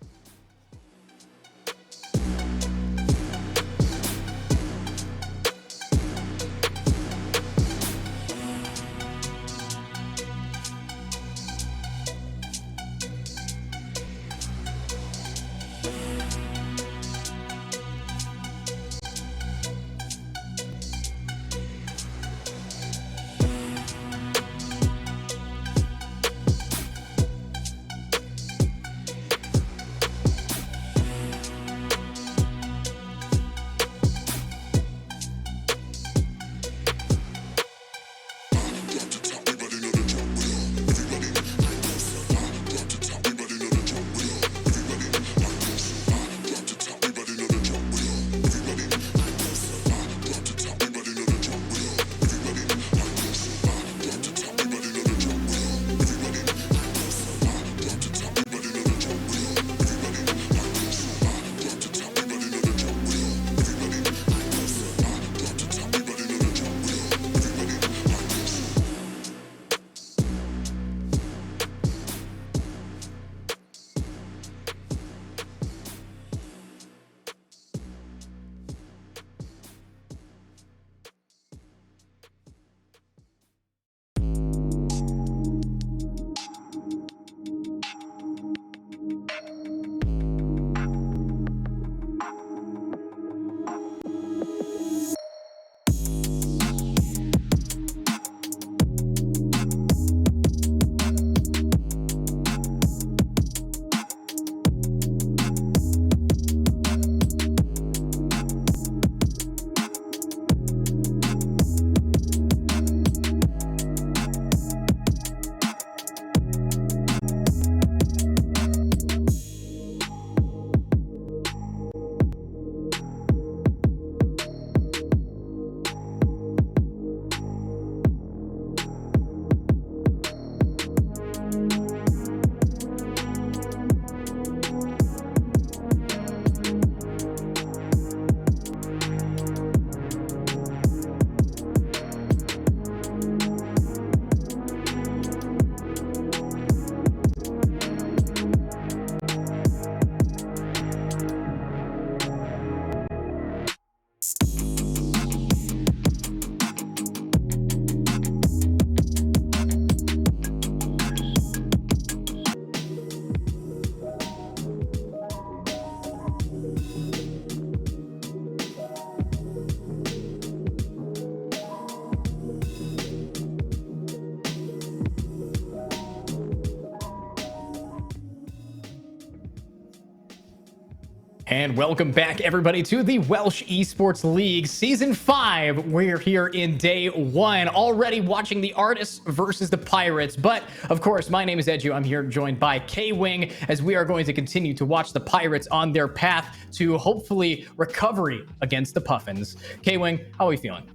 And welcome back, everybody, to the Welsh Esports League Season 5. We're here in day 1, already watching the Artists versus the Pirates. But, of course, my name is Edu. I'm here joined by KWing, as we are going to continue to watch the Pirates on their path to, hopefully, recovery against the Puffins. KWing, how are we feeling?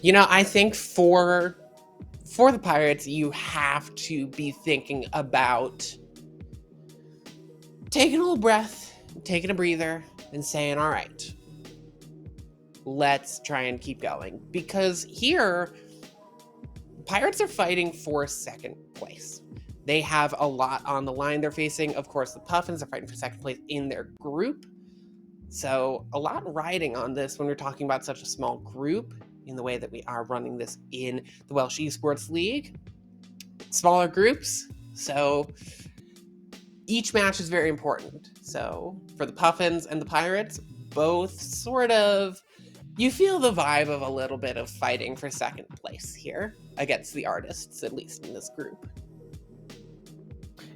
You know, I think for the Pirates, you have to be thinking about taking a little breath, taking a breather, and saying, all right, let's try and keep going. Because here, Pirates are fighting for second place. They have a lot on the line. They're facing, of course, the Puffins. They're fighting for second place in their group. So a lot riding on this when we're talking about such a small group in the way that we are running this in the Welsh Esports League. Smaller groups, so each match is very important. So for the Puffins and the Pirates, both sort of, you feel the vibe of a little bit of fighting for second place here against the Artists, at least in this group.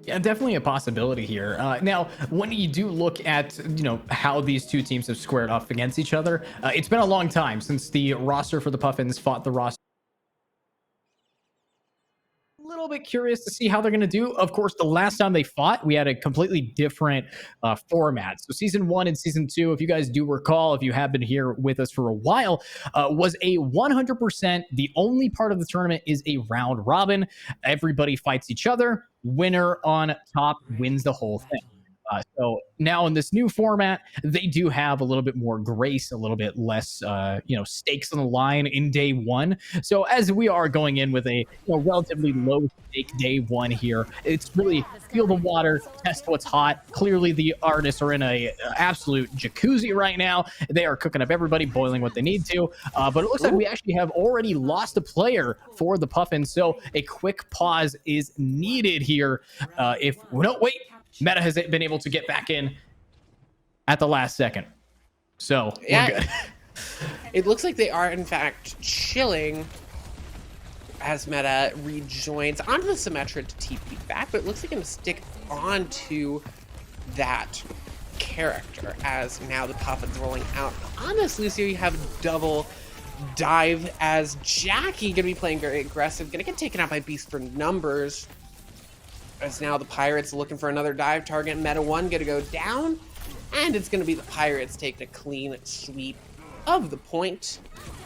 Yeah, definitely a possibility here. Now, when you do look at, how these two teams have squared off against each other, it's been a long time since the roster for the Puffins fought the roster. A little bit curious to see how they're going to do. Of course, the last time they fought, we had a completely different format. So season 1 and season 2, if you guys do recall, if you have been here with us for a while, was a 100%. The only part of the tournament is a round robin. Everybody fights each other. Winner on top wins the whole thing. So now in this new format, they do have a little bit more grace, a little bit less, stakes on the line in day 1. So as we are going in with a relatively low stake day 1 here, it's really feel the water, test what's hot. Clearly the Artists are in a absolute jacuzzi right now. They are cooking up everybody, boiling what they need to. But it looks like we actually have already lost a player for the Puffins. So a quick pause is needed here. Meta has been able to get back in at the last second. So, we're good. It looks like they are, in fact, chilling as Meta rejoins onto the Symmetra to TP back, but it looks like going to stick onto that character as now the Puffins rolling out. On this Lucio, you have double dive as Jackie going to be playing very aggressive, going to get taken out by Beast for numbers. As now the Pirates looking for another dive target. Meta 1 going to go down. And it's going to be the Pirates taking a clean sweep of the point.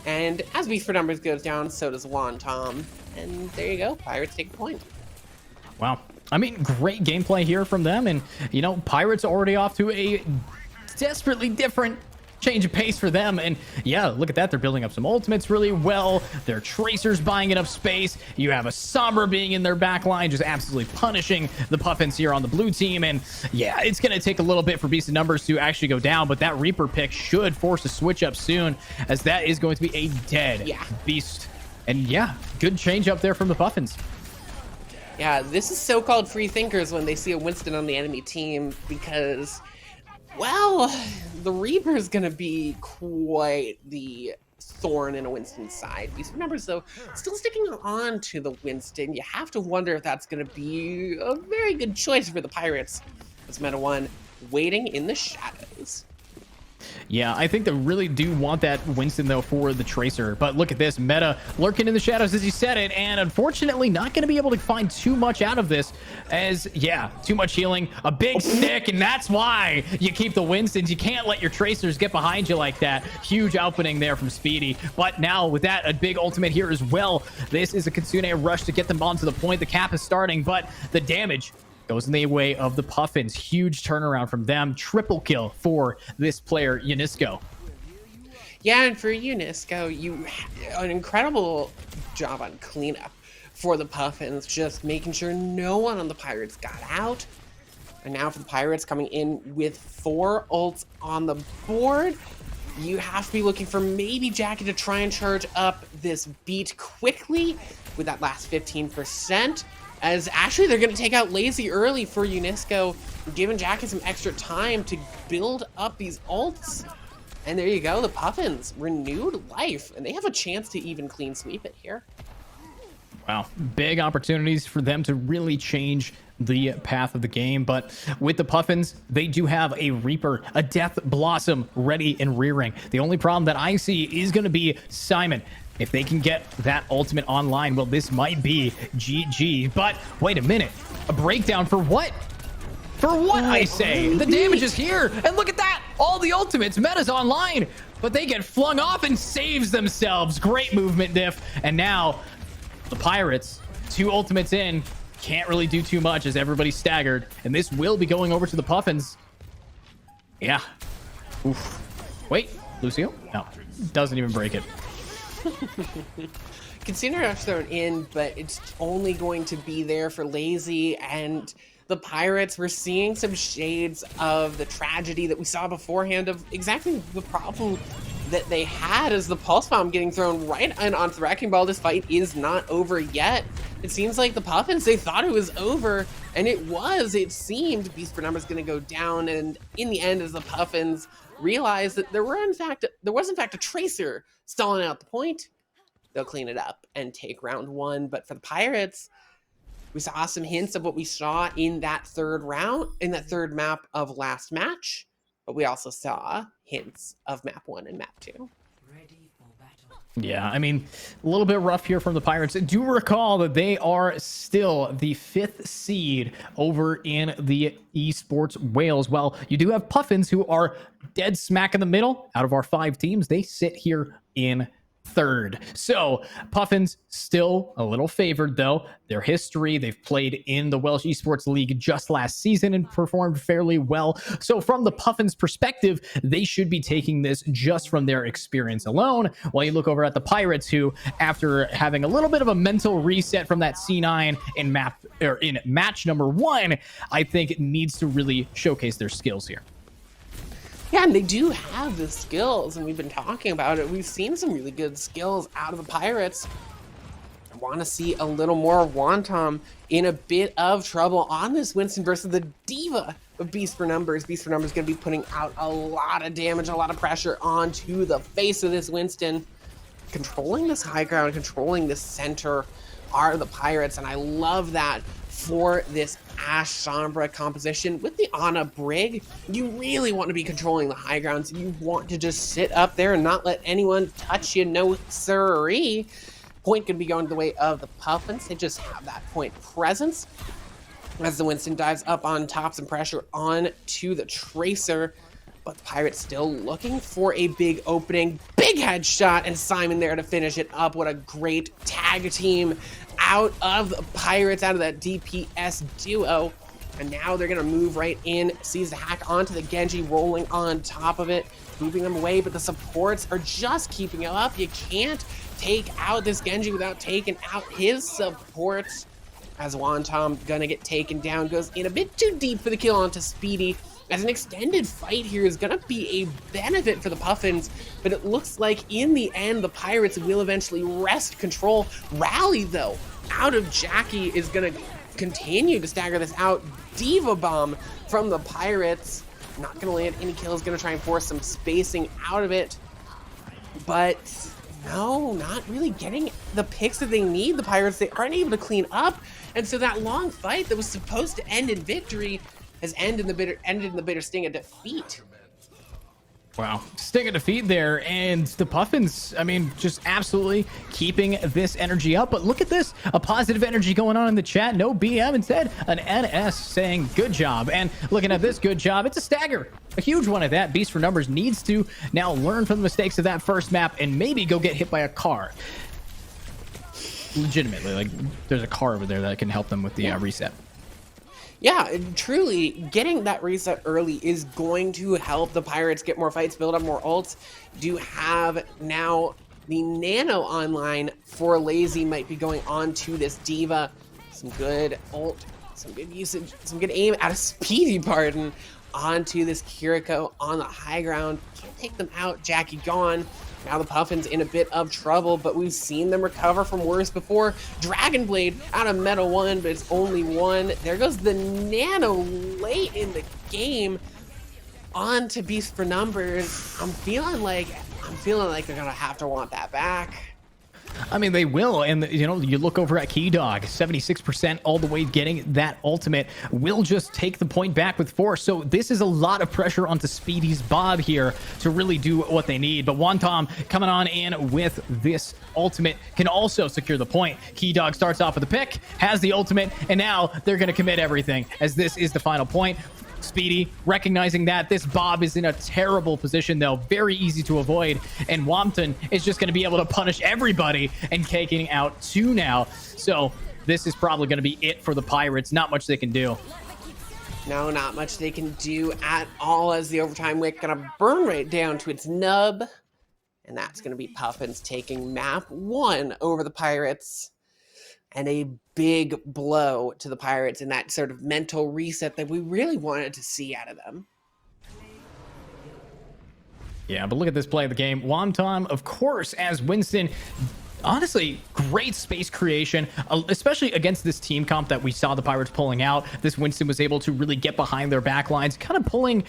And as Beast for Numbers goes down, so does Juan Tom. And there you go. Pirates take the point. Wow. I mean, great gameplay here from them. And, Pirates already off to a desperately different change of pace for them. And yeah, look at that. They're building up some ultimates really well. Their Tracers buying enough space. You have a Sombra being in their back line, just absolutely punishing the Puffins here on the blue team. And yeah, it's going to take a little bit for Beast of Numbers to actually go down, but that Reaper pick should force a switch up soon, as that is going to be a dead Beast. And yeah, good change up there from the Puffins. Yeah, this is so-called free thinkers when they see a Winston on the enemy team, because, well, the Reaper is going to be quite the thorn in a Winston's side. Beast of Numbers, though, still sticking on to the Winston. You have to wonder if that's going to be a very good choice for the Pirates. It's Meta 1 waiting in the shadows. Yeah, I think they really do want that Winston, though, for the Tracer. But look at this. Meta lurking in the shadows, as you said it, and unfortunately not going to be able to find too much out of this, as, yeah, too much healing, a big stick, and that's why you keep the Winstons. You can't let your Tracers get behind you like that. Huge opening there from Speedy. But now with that, a big ultimate here as well. This is a Kitsune rush to get them onto the point. The cap is starting, but the damage goes in the way of the Puffins. Huge turnaround from them. Triple kill for this player, Unisco. Yeah, and for Unisco, you an incredible job on cleanup for the Puffins, just making sure no one on the Pirates got out. And now for the Pirates coming in with 4 ults on the board, you have to be looking for maybe Jackie to try and charge up this beat quickly with that last 15%. As actually they're going to take out Lazy early for Unisco, giving Jackie some extra time to build up these ults. And there you go, the Puffins, renewed life, and they have a chance to even clean sweep it here. Wow, big opportunities for them to really change the path of the game. But with the Puffins, they do have a Reaper, a Death Blossom ready and rearing. The only problem that I see is going to be Simon. If they can get that ultimate online, well, this might be GG. But wait a minute, a breakdown for what? For what, I say? The damage is here, and look at that! All the ultimates, meta's online, but they get flung off and saves themselves. Great movement, Diff. And now the Pirates, 2 ultimates in, can't really do too much as everybody's staggered, and this will be going over to the Puffins. Yeah. Oof. Wait, Lucio? No, doesn't even break it. Consider Rush thrown in, but it's only going to be there for Lazy and the Pirates. We're seeing some shades of the tragedy that we saw beforehand of exactly the problem that they had as the Pulse Bomb getting thrown right onto the Wrecking Ball. This fight is not over yet. It seems like the Puffins, they thought it was over, and it was. It seemed Beast for Numbers going to go down, and in the end, as the Puffins realized that there was in fact a Tracer stalling out the point, they'll clean it up and take round 1. But for the Pirates, we saw some hints of what we saw in that third map of last match, but we also saw hints of map 1 and map 2. Yeah, I mean, a little bit rough here from the Pirates. Do recall that they are still the 5th seed over in the Esports Wales. Well, you do have Puffins, who are dead smack in the middle. Out of our 5 teams, they sit here in 3rd. So Puffins still a little favored, though. Their history, they've played in the Welsh Esports League just last season and performed fairly well. So from the Puffins perspective, they should be taking this just from their experience alone. While you look over at the Pirates, who, after having a little bit of a mental reset from that C9 in match number 1, I think needs to really showcase their skills here. Yeah, and they do have the skills, and we've been talking about it. We've seen some really good skills out of the Pirates. I want to see a little more of Wantom in a bit of trouble on this Winston versus the diva of Beast for Numbers. Beast for Numbers going to be putting out a lot of damage, a lot of pressure onto the face of this Winston. Controlling this high ground, controlling this center are the Pirates, and I love that for this Ashe Sombra composition. With the Ana Brig, you really want to be controlling the high grounds. You want to just sit up there and not let anyone touch you. No siree. Point could be going the way of the Puffins. They just have that point presence. As the Winston dives up on top, some pressure on to the Tracer. But the Pirates still looking for a big opening. Big headshot, and Simon there to finish it up. What a great tag team out of the Pirates, out of that DPS duo. And now they're going to move right in, sees the hack onto the Genji, rolling on top of it, moving them away, but the supports are just keeping up. You can't take out this Genji without taking out his supports. As Wantom gonna get taken down, goes in a bit too deep for the kill onto Speedy. As an extended fight here is gonna be a benefit for the Puffins, but it looks like in the end the Pirates will eventually wrest control. Rally though, out of Jackie, is gonna continue to stagger this out. Diva Bomb from the Pirates, not gonna land any kills, gonna try and force some spacing out of it, but no, not really getting the picks that they need. The Pirates, they aren't able to clean up, and so that long fight that was supposed to end in victory has ended in the bitter sting of defeat. Wow, sting of defeat there, and the Puffins, I mean, just absolutely keeping this energy up. But look at this, a positive energy going on in the chat. No BM, instead an NS saying good job. And looking at this good job, it's a stagger, a huge one at that. Beast for Numbers needs to now learn from the mistakes of that first map and maybe go get hit by a car. Legitimately, like there's a car over there that can help them with the reset. Yeah, truly, getting that reset early is going to help the Pirates get more fights, build up more ults. Do have now the Nano online for Lazy, might be going on to this Diva. Some good ult, some good usage, some good aim out of Speedy, pardon, onto this Kiriko on the high ground. Can't take them out, Jackie gone. Now the Puffins in a bit of trouble, but we've seen them recover from worse before. Dragon Blade out of Metal 1, but it's only 1. There goes the Nano late in the game. On to Beast for Numbers. I'm feeling like they're gonna have to want that back. I mean, they will. And, you know, you look over at KeyDog, 76% all the way getting that ultimate. Will just take the point back with force. So this is a lot of pressure onto Speedy's Bob here to really do what they need. But Wantom coming on in with this ultimate can also secure the point. KeyDog starts off with a pick, has the ultimate, and now they're going to commit everything as this is the final point. Speedy recognizing that this Bob is in a terrible position, though, very easy to avoid, and Wompton is just going to be able to punish everybody and taking out 2 now. So this is probably going to be it for the Pirates. Not much they can do. No, not much they can do at all, as the overtime wick gonna burn right down to its nub, and that's gonna be Puffins taking map 1 over the Pirates. And a big blow to the Pirates in that sort of mental reset that we really wanted to see out of them. Yeah, but look at this play of the game. Womtom, of course, as Winston. Honestly, great space creation, especially against this team comp that we saw the Pirates pulling out. This Winston was able to really get behind their back lines, kind of pulling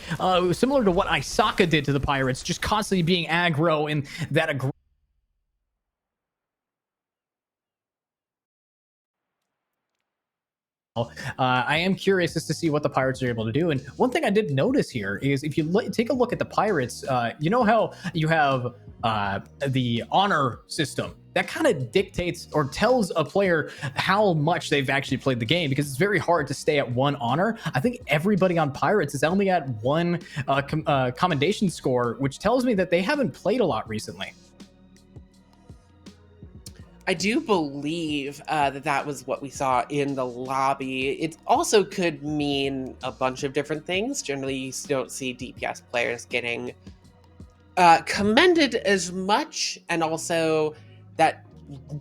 similar to what Isaka did to the Pirates, just constantly being aggro and that aggressive. I am curious as to see what the Pirates are able to do. And one thing I did notice here is if you take a look at the Pirates, you know how you have the honor system that kind of dictates or tells a player how much they've actually played the game, because it's very hard to stay at 1 honor. I think everybody on Pirates is only at 1 commendation score, which tells me that they haven't played a lot recently. I do believe that was what we saw in the lobby. It also could mean a bunch of different things. Generally, you don't see DPS players getting commended as much, and also that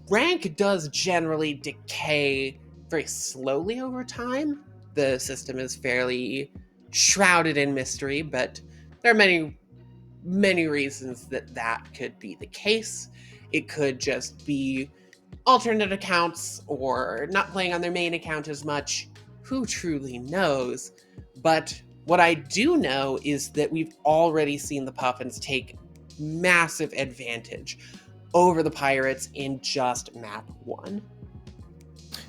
rank does generally decay very slowly over time. The system is fairly shrouded in mystery, but there are many, many reasons that could be the case. It could just be alternate accounts or not playing on their main account as much. Who truly knows? But what I do know is that we've already seen the Puffins take massive advantage over the Pirates in just map 1.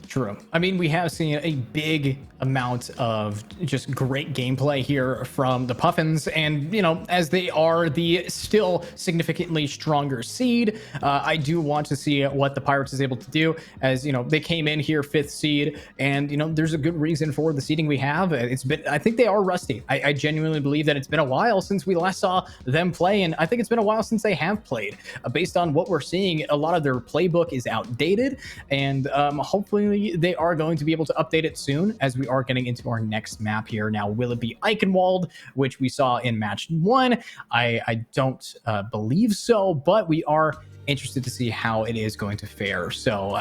True. I mean, we have seen a big amount of just great gameplay here from the Puffins, and you know, as they are the still significantly stronger seed, I do want to see what the Pirates is able to do, as you know, they came in here 5th seed, and you know, there's a good reason for the seeding we have. It's been, I think they are rusty. I genuinely believe that it's been a while since we last saw them play, and I think it's been a while since they have played. Based on what we're seeing, a lot of their playbook is outdated, and hopefully they are going to be able to update it soon, as we are getting into our next map here. Now, will it be Eichenwald, which we saw in match 1? I don't believe so, but we are interested to see how it is going to fare. So,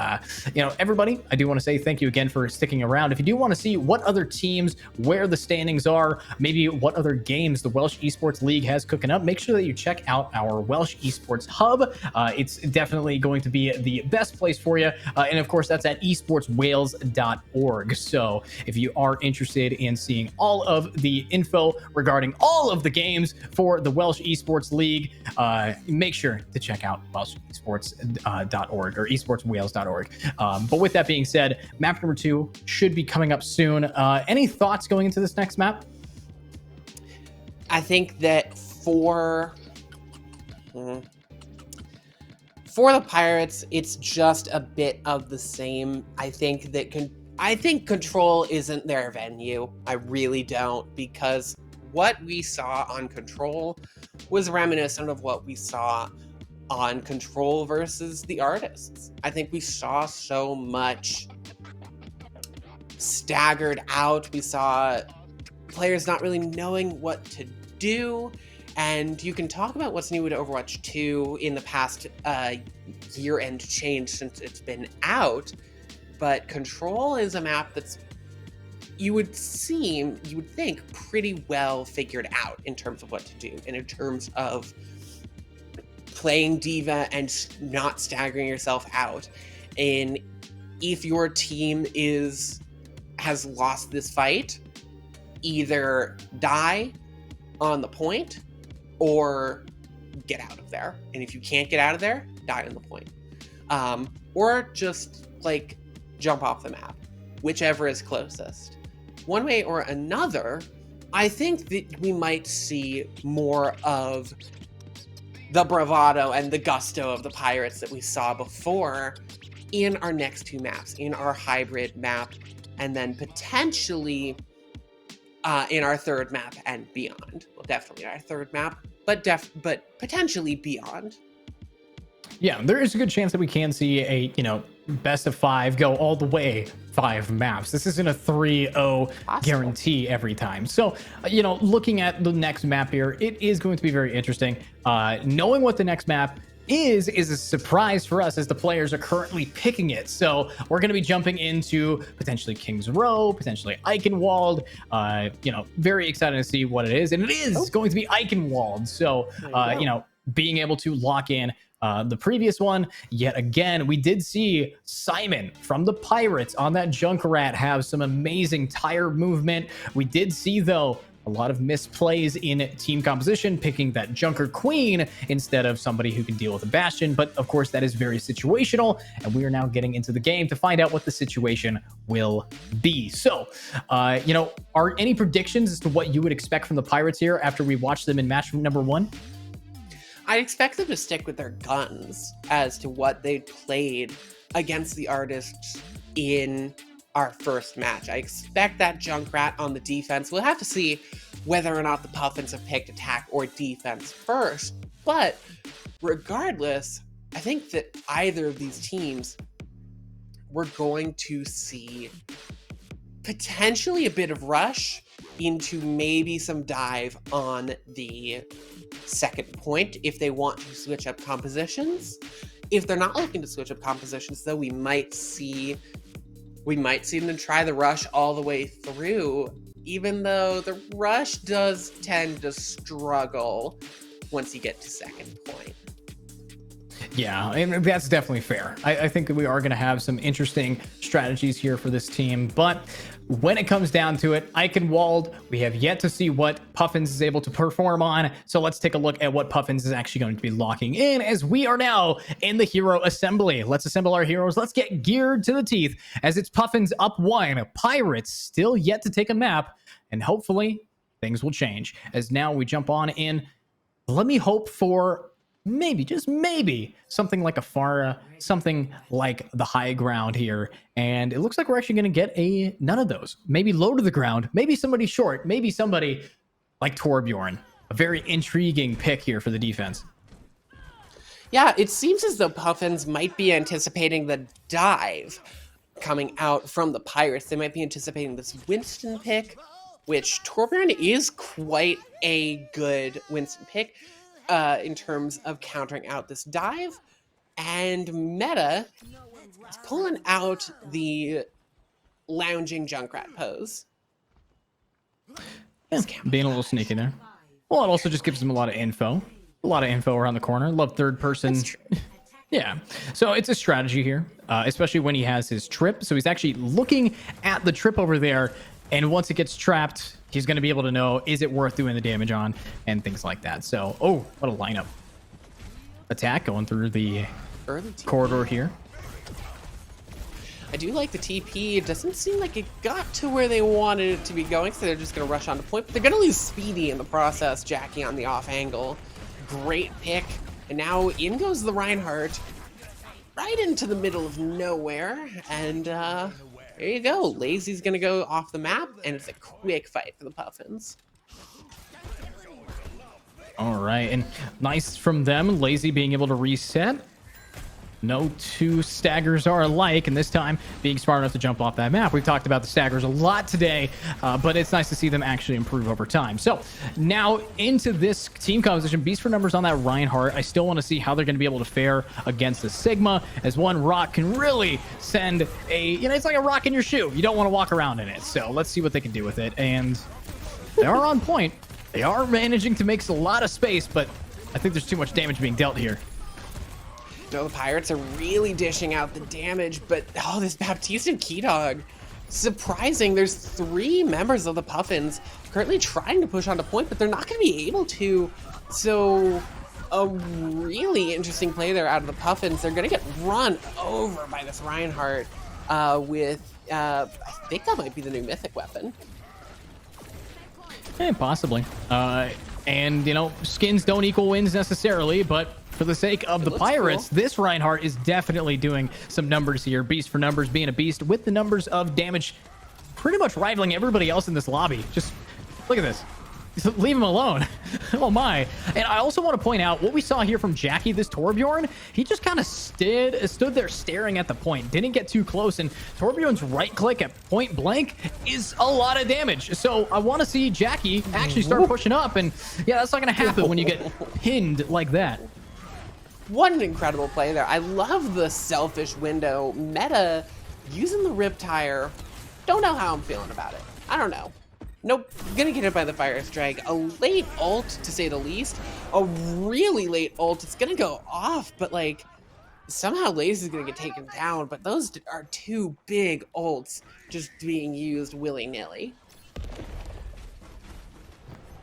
you know, everybody, I do want to say thank you again for sticking around. If you do want to see what other teams, where the standings are, maybe what other games the Welsh Esports League has cooking up, make sure that you check out our Welsh Esports Hub. It's definitely going to be the best place for you. And of course, that's at esportswales.org. So if you are interested in seeing all of the info regarding all of the games for the Welsh Esports League, make sure to check out WelshEsports.org or esportswales.org. But with that being said, map number 2 should be coming up soon. Any thoughts going into this next map? I think that for the Pirates, it's just a bit of the same. I think Control isn't their venue. I really don't, because what we saw on Control was reminiscent of what we saw on Control versus the Artists. I think we saw so much staggered out. We saw players not really knowing what to do. And you can talk about what's new to Overwatch 2 in the past year-end change since it's been out. But Control is a map that's, you would think, pretty well figured out in terms of what to do and in terms of playing D.Va and not staggering yourself out. And if your team has lost this fight, either die on the point or get out of there. And if you can't get out of there, die on the point. or just like jump off the map, whichever is closest. One way or another, I think that we might see more of the bravado and the gusto of the Pirates that we saw before in our next two maps, in our hybrid map, and then potentially in our third map and beyond. Well, definitely our third map, but potentially beyond. Yeah, there is a good chance that we can see a, best of 5 go all the way 5 maps. This isn't a 3-0 guarantee every time. So, looking at the next map here, it is going to be very interesting. Knowing what the next map is a surprise for us as the players are currently picking it. So we're going to be jumping into potentially King's Row, potentially Eichenwald. Very excited to see what it is. And it is going to be Eichenwald. So, being able to lock in the previous one yet again. We did see Simon from the Pirates on that Junkrat have some amazing tire movement. We did see, though, a lot of misplays in team composition, picking that Junker Queen instead of somebody who can deal with a Bastion. But of course, that is very situational, and we are now getting into the game to find out what the situation will be. So, are any predictions as to what you would expect from the Pirates here after we watch them in match number 1? I expect them to stick with their guns as to what they played against the Artists in our first match. I expect that Junkrat on the defense. We'll have to see whether or not the Puffins have picked attack or defense first. But regardless, I think that either of these teams, we're going to see potentially a bit of rush into maybe some dive on the second point if they want to switch up compositions. If they're not looking to switch up compositions, though, we might see them try the rush all the way through, even though the rush does tend to struggle once you get to second point. Yeah, and that's definitely fair. I think that we are going to have some interesting strategies here for this team, but when it comes down to it, Eichenwald, we have yet to see what Puffins is able to perform on. So let's take a look at what Puffins is actually going to be locking in as we are now in the hero assembly. Let's assemble our heroes. Let's get geared to the teeth as it's Puffins up 1. Pirates still yet to take a map, and hopefully things will change as now we jump on in. Let me hope for maybe, just maybe, something like a Pharah, something like the high ground here. And it looks like we're actually going to get none of those. Maybe low to the ground, maybe somebody short, maybe somebody like Torbjorn. A very intriguing pick here for the defense. Yeah, it seems as though Puffins might be anticipating the dive coming out from the Pirates. They might be anticipating this Winston pick, which Torbjorn is quite a good Winston pick in terms of countering out this dive. And Meta is pulling out the lounging Junkrat pose. Yeah, being a little sneaky there. Well, it also just gives them a lot of info. A lot of info around the corner. Love third person. Yeah. So it's a strategy here, especially when he has his trip. So he's actually looking at the trip over there. And once it gets trapped, he's going to be able to know, is it worth doing the damage on and things like that. So, oh, what a lineup. Attack going through the corridor here. I do like the TP. It doesn't seem like it got to where they wanted it to be going, so they're just going to rush on to point. But they're going to lose Speedy in the process. Jackie on the off angle. Great pick. And now in goes the Reinhardt. Right into the middle of nowhere. And there you go. Lazy's going to go off the map, and it's a quick fight for the Puffins. All right, and nice from them. Lazy being able to reset. No two staggers are alike, and this time being smart enough to jump off that map. We've talked about the staggers a lot today, but it's nice to see them actually improve over time. So now into this team composition, beast for numbers on that Reinhardt. I still want to see how they're going to be able to fare against the Sigma, as one rock can really send a, it's like a rock in your shoe. You don't want to walk around in it. So let's see what they can do with it. And they are on point. They are managing to make a lot of space, but I think there's too much damage being dealt here. No, the Pirates are really dishing out the damage, but this Baptiste and Keydog, surprising. There's 3 members of the Puffins currently trying to push onto point, but they're not going to be able to. So a really interesting play there out of the Puffins. They're going to get run over by this Reinhardt with, I think that might be the new mythic weapon. Possibly. And, you know, skins don't equal wins necessarily, but for the sake of the Pirates, cool. this Reinhardt is definitely doing some numbers here. Beast for numbers, being a beast with the numbers of damage pretty much rivaling everybody else in this lobby. Just look at this. Just leave him alone. Oh my. And I also want to point out what we saw here from Jackie, this Torbjorn. He just kind of stood there staring at the point, didn't get too close, and Torbjorn's right click at point blank is a lot of damage. So I want to see Jackie actually start pushing up, and yeah, that's not going to happen when you get pinned like that. What an incredible play there. I love the selfish window. Meta using the Riptire. Don't know how I'm feeling about it. I don't know. Nope, gonna get hit by the Fire Strike. A late ult, to say the least. A really late ult. It's gonna go off, but like, somehow Lace is gonna get taken down, but those are two big ults just being used willy-nilly.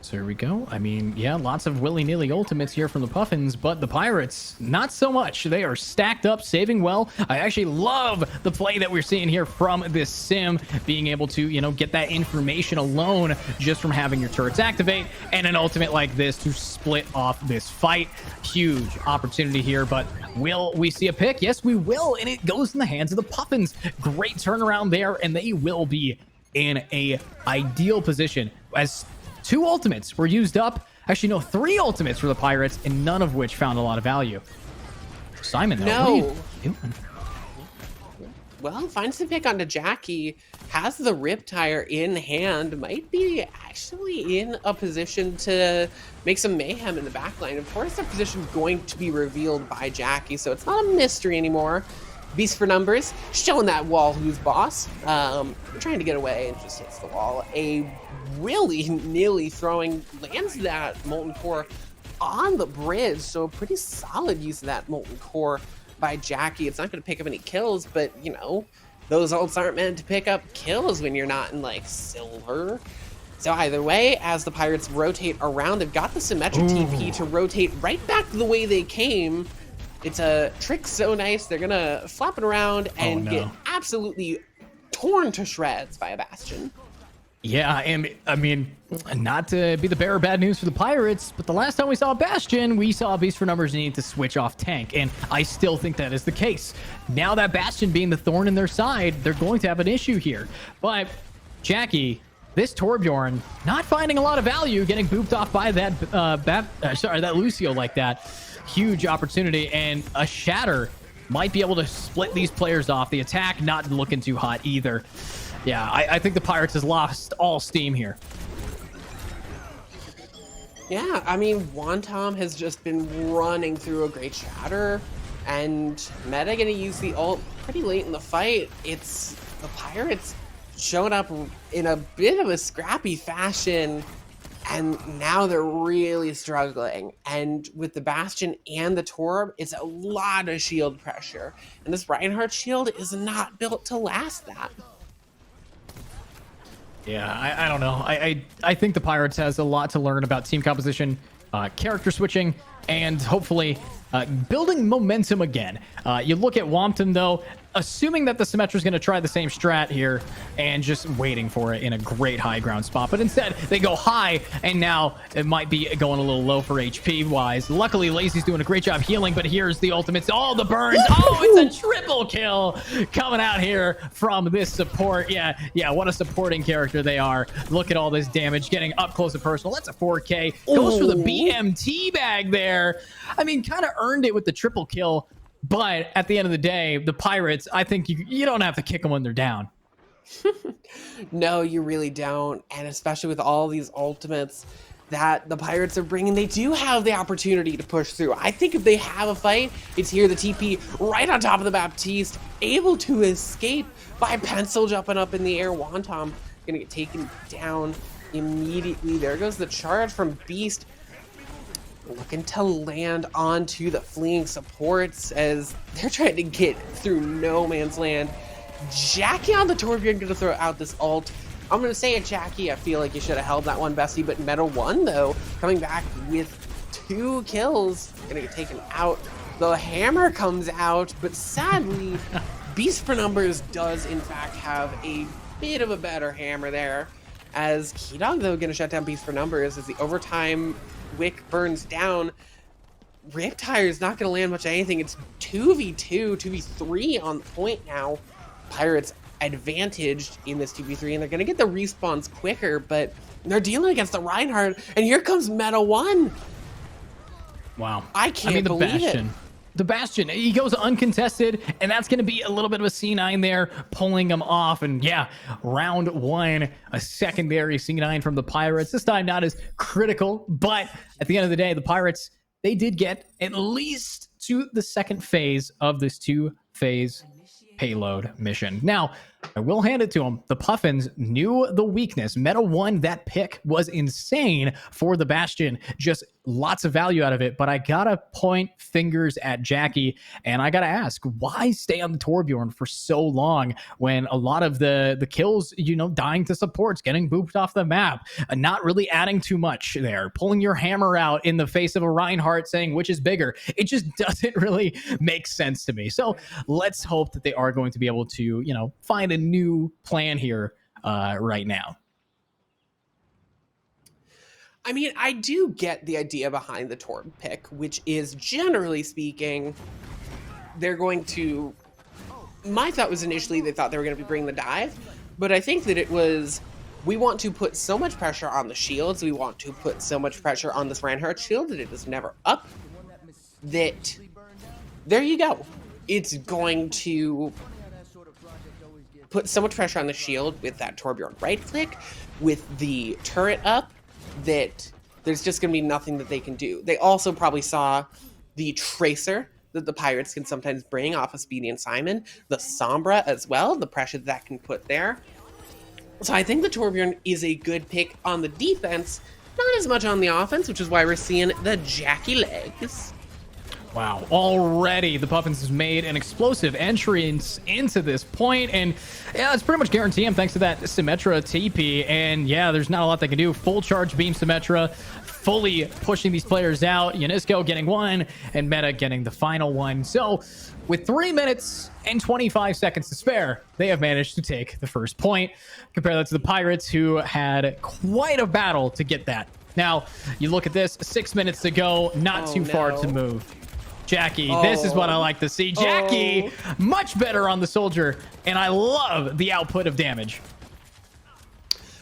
So here we go. I mean, yeah, lots of willy-nilly ultimates here from the Puffins, but the Pirates, not so much. They are stacked up, saving well. I actually love the play that we're seeing here from this sim, being able to, you know, get that information alone just from having your turrets activate, and an ultimate like this to split off this fight. Huge opportunity here, but will we see a pick? Yes, we will, and it goes in the hands of the Puffins. Great turnaround there, and they will be in a ideal position as two ultimates were used up. Actually, no, three ultimates for the Pirates, and none of which found a lot of value. Simon, though, No. what are you doing? Well, finds the pick onto Jackie, has the Riptire in hand, might be actually in a position to make some mayhem in the backline. Of course, their position going to be revealed by Jackie, so it's not a mystery anymore. Beast for numbers, showing that wall who's boss. Trying to get away and just hits the wall. A really nearly throwing, lands that Molten Core on the bridge, so a pretty solid use of that Molten Core by Jackie. It's not going to pick up any kills, but, you know, those ults aren't meant to pick up kills when you're not in, like, silver. So either way, as the Pirates rotate around, they've got the symmetric TP to rotate right back the way they came. It's a trick so nice. They're going to flop it around and get absolutely torn to shreds by a Bastion. Yeah, and I mean, not to be the bearer of bad news for the Pirates, but the last time we saw a Bastion, we saw a Beast for numbers need to switch off tank, and I still think that is the case. Now that Bastion being the thorn in their side, they're going to have an issue here. But Jackie, this Torbjorn, not finding a lot of value, getting booped off by that that Lucio like that. Huge opportunity, and a Shatter might be able to split these players off. The attack not looking too hot either. Yeah, I think the Pirates has lost all steam here. Yeah, I mean, Wantom has just been running through a great Shatter, and Meta gonna use the ult pretty late in the fight. It's the Pirates showing up in a bit of a scrappy fashion, and now they're really struggling. And with the Bastion and the Torb, it's a lot of shield pressure, and this Reinhardt shield is not built to last that. Yeah, I don't know. I think the Pirates has a lot to learn about team composition, character switching, and hopefully building momentum again. You look at Wompton, though, assuming that the Symmetra is going to try the same strat here and just waiting for it in a great high ground spot. But instead, they go high, and now it might be going a little low for HP-wise. Luckily, Lazy's doing a great job healing, but here's the ultimates. Oh, the burns. Oh, it's a triple kill coming out here from this support. Yeah, what a supporting character they are. Look at all this damage, getting up close and personal. That's a 4K. Goes for the BMT bag there. I mean, kind of earned it with the triple kill. But at the end of the day, the Pirates, I think you don't have to kick them when they're down. No, you really don't. And especially with all these ultimates that the Pirates are bringing, they do have the opportunity to push through. I think if they have a fight, it's here, the TP right on top of the Baptiste, able to escape by Pencil jumping up in the air. Wantom gonna get taken down immediately. There goes the charge from Beast. Looking to land onto the fleeing supports as they're trying to get through no man's land. Jackie on the Torbjorn gonna throw out this ult. I'm gonna say it, Jackie. I feel like you should have held that one, Bessie, but Meta won though, coming back with 2 kills. Gonna get taken out. The hammer comes out, but sadly, Beast for Numbers does in fact have a bit of a better hammer there. As KWing, though, gonna shut down Beast for Numbers as the overtime wick burns down. Riptire is not gonna land much of anything. It's 2v2, 2v3 on the point now. Pirates advantaged in this 2v3, and they're gonna get the respawns quicker, but they're dealing against the Reinhardt, and here comes Meta 1. Wow. I can't the believe Bastion. it. The Bastion, he goes uncontested, and that's going to be a little bit of a C9 there, pulling him off. And yeah, round 1, a secondary C9 from the Pirates. This time not as critical, but at the end of the day, the Pirates, they did get at least to the second phase of this 2-phase payload mission. Now, I will hand it to them. The Puffins knew the weakness. Meta 1, that pick was insane for the Bastion. Just lots of value out of it. But I gotta point fingers at Jackie, and I gotta ask, why stay on the Torbjorn for so long when a lot of the kills, dying to supports, getting booped off the map, not really adding too much there, pulling your hammer out in the face of a Reinhardt saying which is bigger. It just doesn't really make sense to me. So let's hope that they are going to be able to, find a new plan here right now. I mean, I do get the idea behind the Torb pick, which is, generally speaking, they're going to... My thought was initially they thought they were going to be bringing the dive, but I think that it was, we want to put so much pressure on the shields, we want to put so much pressure on this Reinhardt shield that it is never up, that there you go. It's going to put so much pressure on the shield with that Torbjorn right click, with the turret up, that there's just going to be nothing that they can do. They also probably saw the Tracer that the Pirates can sometimes bring off of Speedy and Simon, the Sombra as well, the pressure that can put there. So I think the Torbjorn is a good pick on the defense, not as much on the offense, which is why we're seeing the Jackie legs. Wow. Already, the Puffins has made an explosive entrance into this point, and yeah, it's pretty much guaranteed him thanks to that Symmetra TP, and yeah, there's not a lot they can do. Full charge beam Symmetra, fully pushing these players out. Unisco getting one, and Meta getting the final one. So, with 3 minutes and 25 seconds to spare, they have managed to take the first point. Compare that to the Pirates, who had quite a battle to get that. Now, you look at this, 6 minutes to go, not too far to move. Jackie, this is what I like to see. Jackie, much better on the soldier, and I love the output of damage.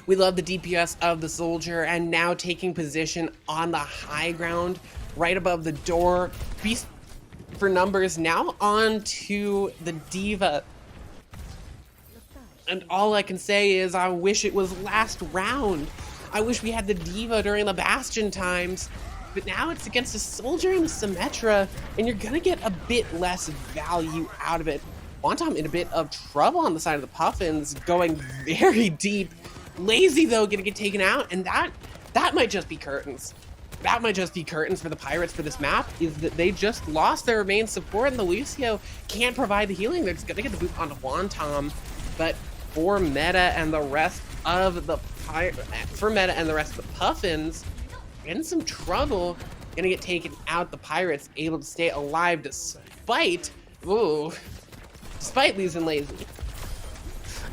We love the DPS of the soldier, and now taking position on the high ground, right above the door. Beast for Numbers now on to the Diva. And all I can say is I wish it was last round. I wish we had the Diva during the Bastion times. But now it's against a soldier and a Symmetra, and you're gonna get a bit less value out of it. Wantom in a bit of trouble on the side of the Puffins, going very deep. Lazy, though, gonna get taken out, and that might just be curtains. That might just be curtains for the Pirates for this map, is that they just lost their main support, and the Lucio can't provide the healing. They're just gonna get the boot onto Wantom. But for Meta and the rest of the Puffins, in some trouble, gonna get taken out. The Pirates able to stay alive despite losing Lazy.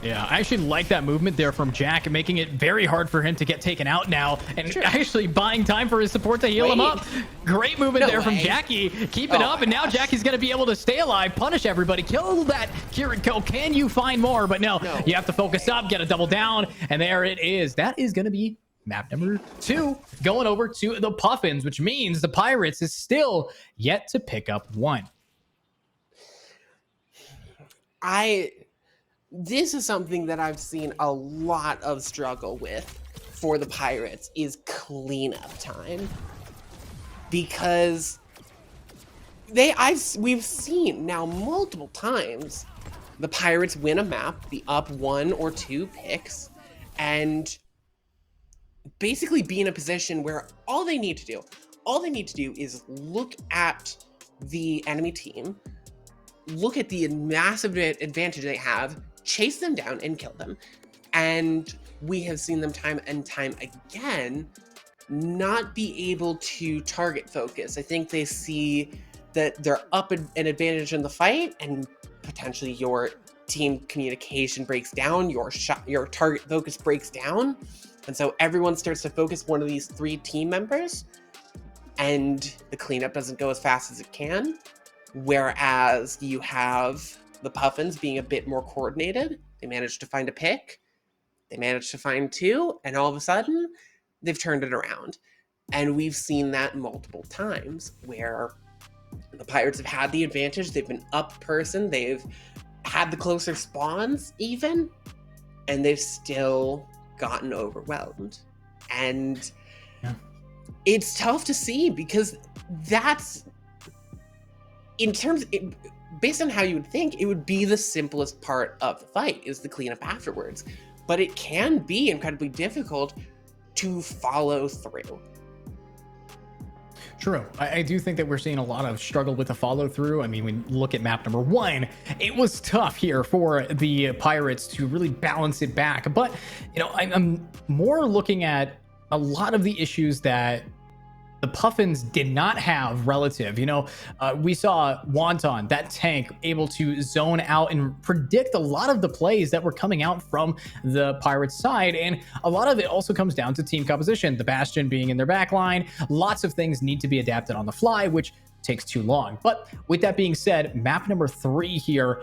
Yeah, I actually like that movement there from Jack, making it very hard for him to get taken out now, and actually buying time for his support to heal him up. Great movement there from Jackie. Keep it up, and now Jackie's going to be able to stay alive, punish everybody, kill that Kiriko. Can you find more? But no, you have to focus up, get a double down, and there it is. That is going to be map number 2, going over to the Puffins, which means the Pirates is still yet to pick up 1. This is something that I've seen a lot of struggle with for the Pirates, is cleanup time. Because we've seen now multiple times the Pirates win a map, be up 1 or 2 picks, and basically be in a position where all they need to do is look at the enemy team, look at the massive advantage they have, chase them down and kill them. And we have seen them time and time again not be able to target focus. I think they see that they're up an advantage in the fight, and potentially your team communication breaks down, your target focus breaks down, and so everyone starts to focus one of these 3 team members, and the cleanup doesn't go as fast as it can. Whereas you have the Puffins being a bit more coordinated. They managed to find a pick, they managed to find 2, and all of a sudden, they've turned it around. And we've seen that multiple times where the Pirates have had the advantage, they've been up person, they've had the closer spawns even, and they've still gotten overwhelmed. And it's tough to see, because that's, based on how you would think, it would be the simplest part of the fight, is the cleanup afterwards. But it can be incredibly difficult to follow through. True. I do think that we're seeing a lot of struggle with the follow through. I mean, when you look at map number 1, it was tough here for the Pirates to really balance it back. But, you know, I'm more looking at a lot of the issues that the Puffins did not have relative. You know, we saw Wonton, that tank, able to zone out and predict a lot of the plays that were coming out from the Pirates side. And a lot of it also comes down to team composition, the Bastion being in their back line. Lots of things need to be adapted on the fly, which takes too long. But with that being said, map number 3 here,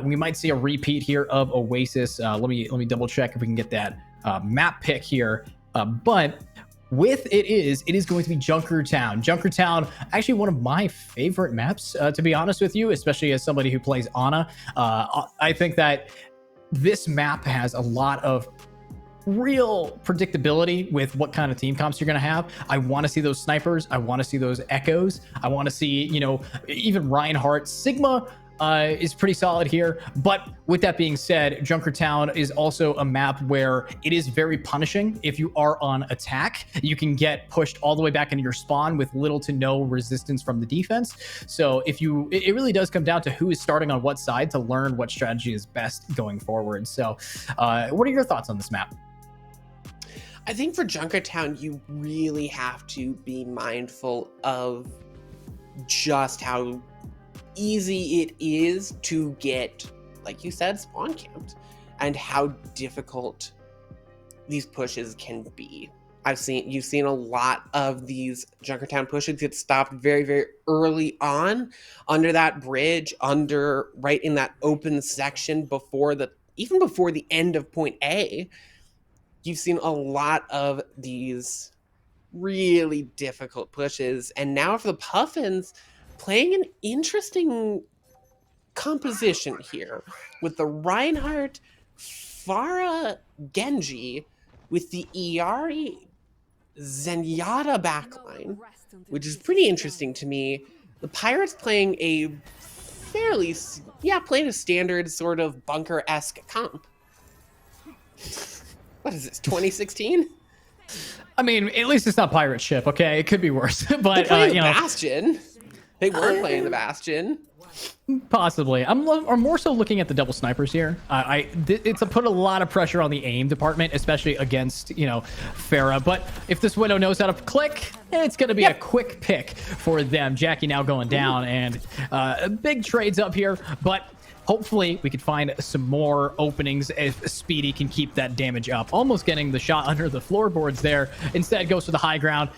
we might see a repeat here of Oasis. Let me double check if we can get that map pick here. But with it is going to be Junkertown. Junkertown, actually one of my favorite maps, to be honest with you, especially as somebody who plays Ana. I think that this map has a lot of real predictability with what kind of team comps you're going to have. I want to see those snipers. I want to see those echoes. I want to see, you know, even Reinhardt. Sigma is pretty solid here. But with that being said, Junkertown is also a map where it is very punishing. If you are on attack, you can get pushed all the way back into your spawn with little to no resistance from the defense. So it really does come down to who is starting on what side to learn what strategy is best going forward. So what are your thoughts on this map? I think for Junkertown, you really have to be mindful of just how easy it is to get, like you said, spawn camped, and how difficult these pushes can be. You've seen a lot of these Junkertown pushes get stopped very, very early on under that bridge, right in that open section even before the end of point A. You've seen a lot of these really difficult pushes, and now for the Puffins, playing an interesting composition here with the Reinhardt, Pharah, Genji, with the Iari, Zenyatta backline, which is pretty interesting to me. The Pirates playing a playing a standard sort of bunker-esque comp. What is this, 2016? I mean, at least it's not pirate ship, okay? It could be worse. But you know, Bastion. They were playing the Bastion. Possibly. I'm more so looking at the double snipers here. It's put a lot of pressure on the aim department, especially against, you know, Pharah. But if this Widow knows how to click, it's going to be a quick pick for them. Jackie now going down, and big trades up here. But hopefully we could find some more openings if Speedy can keep that damage up. Almost getting the shot under the floorboards there. Instead goes for the high ground.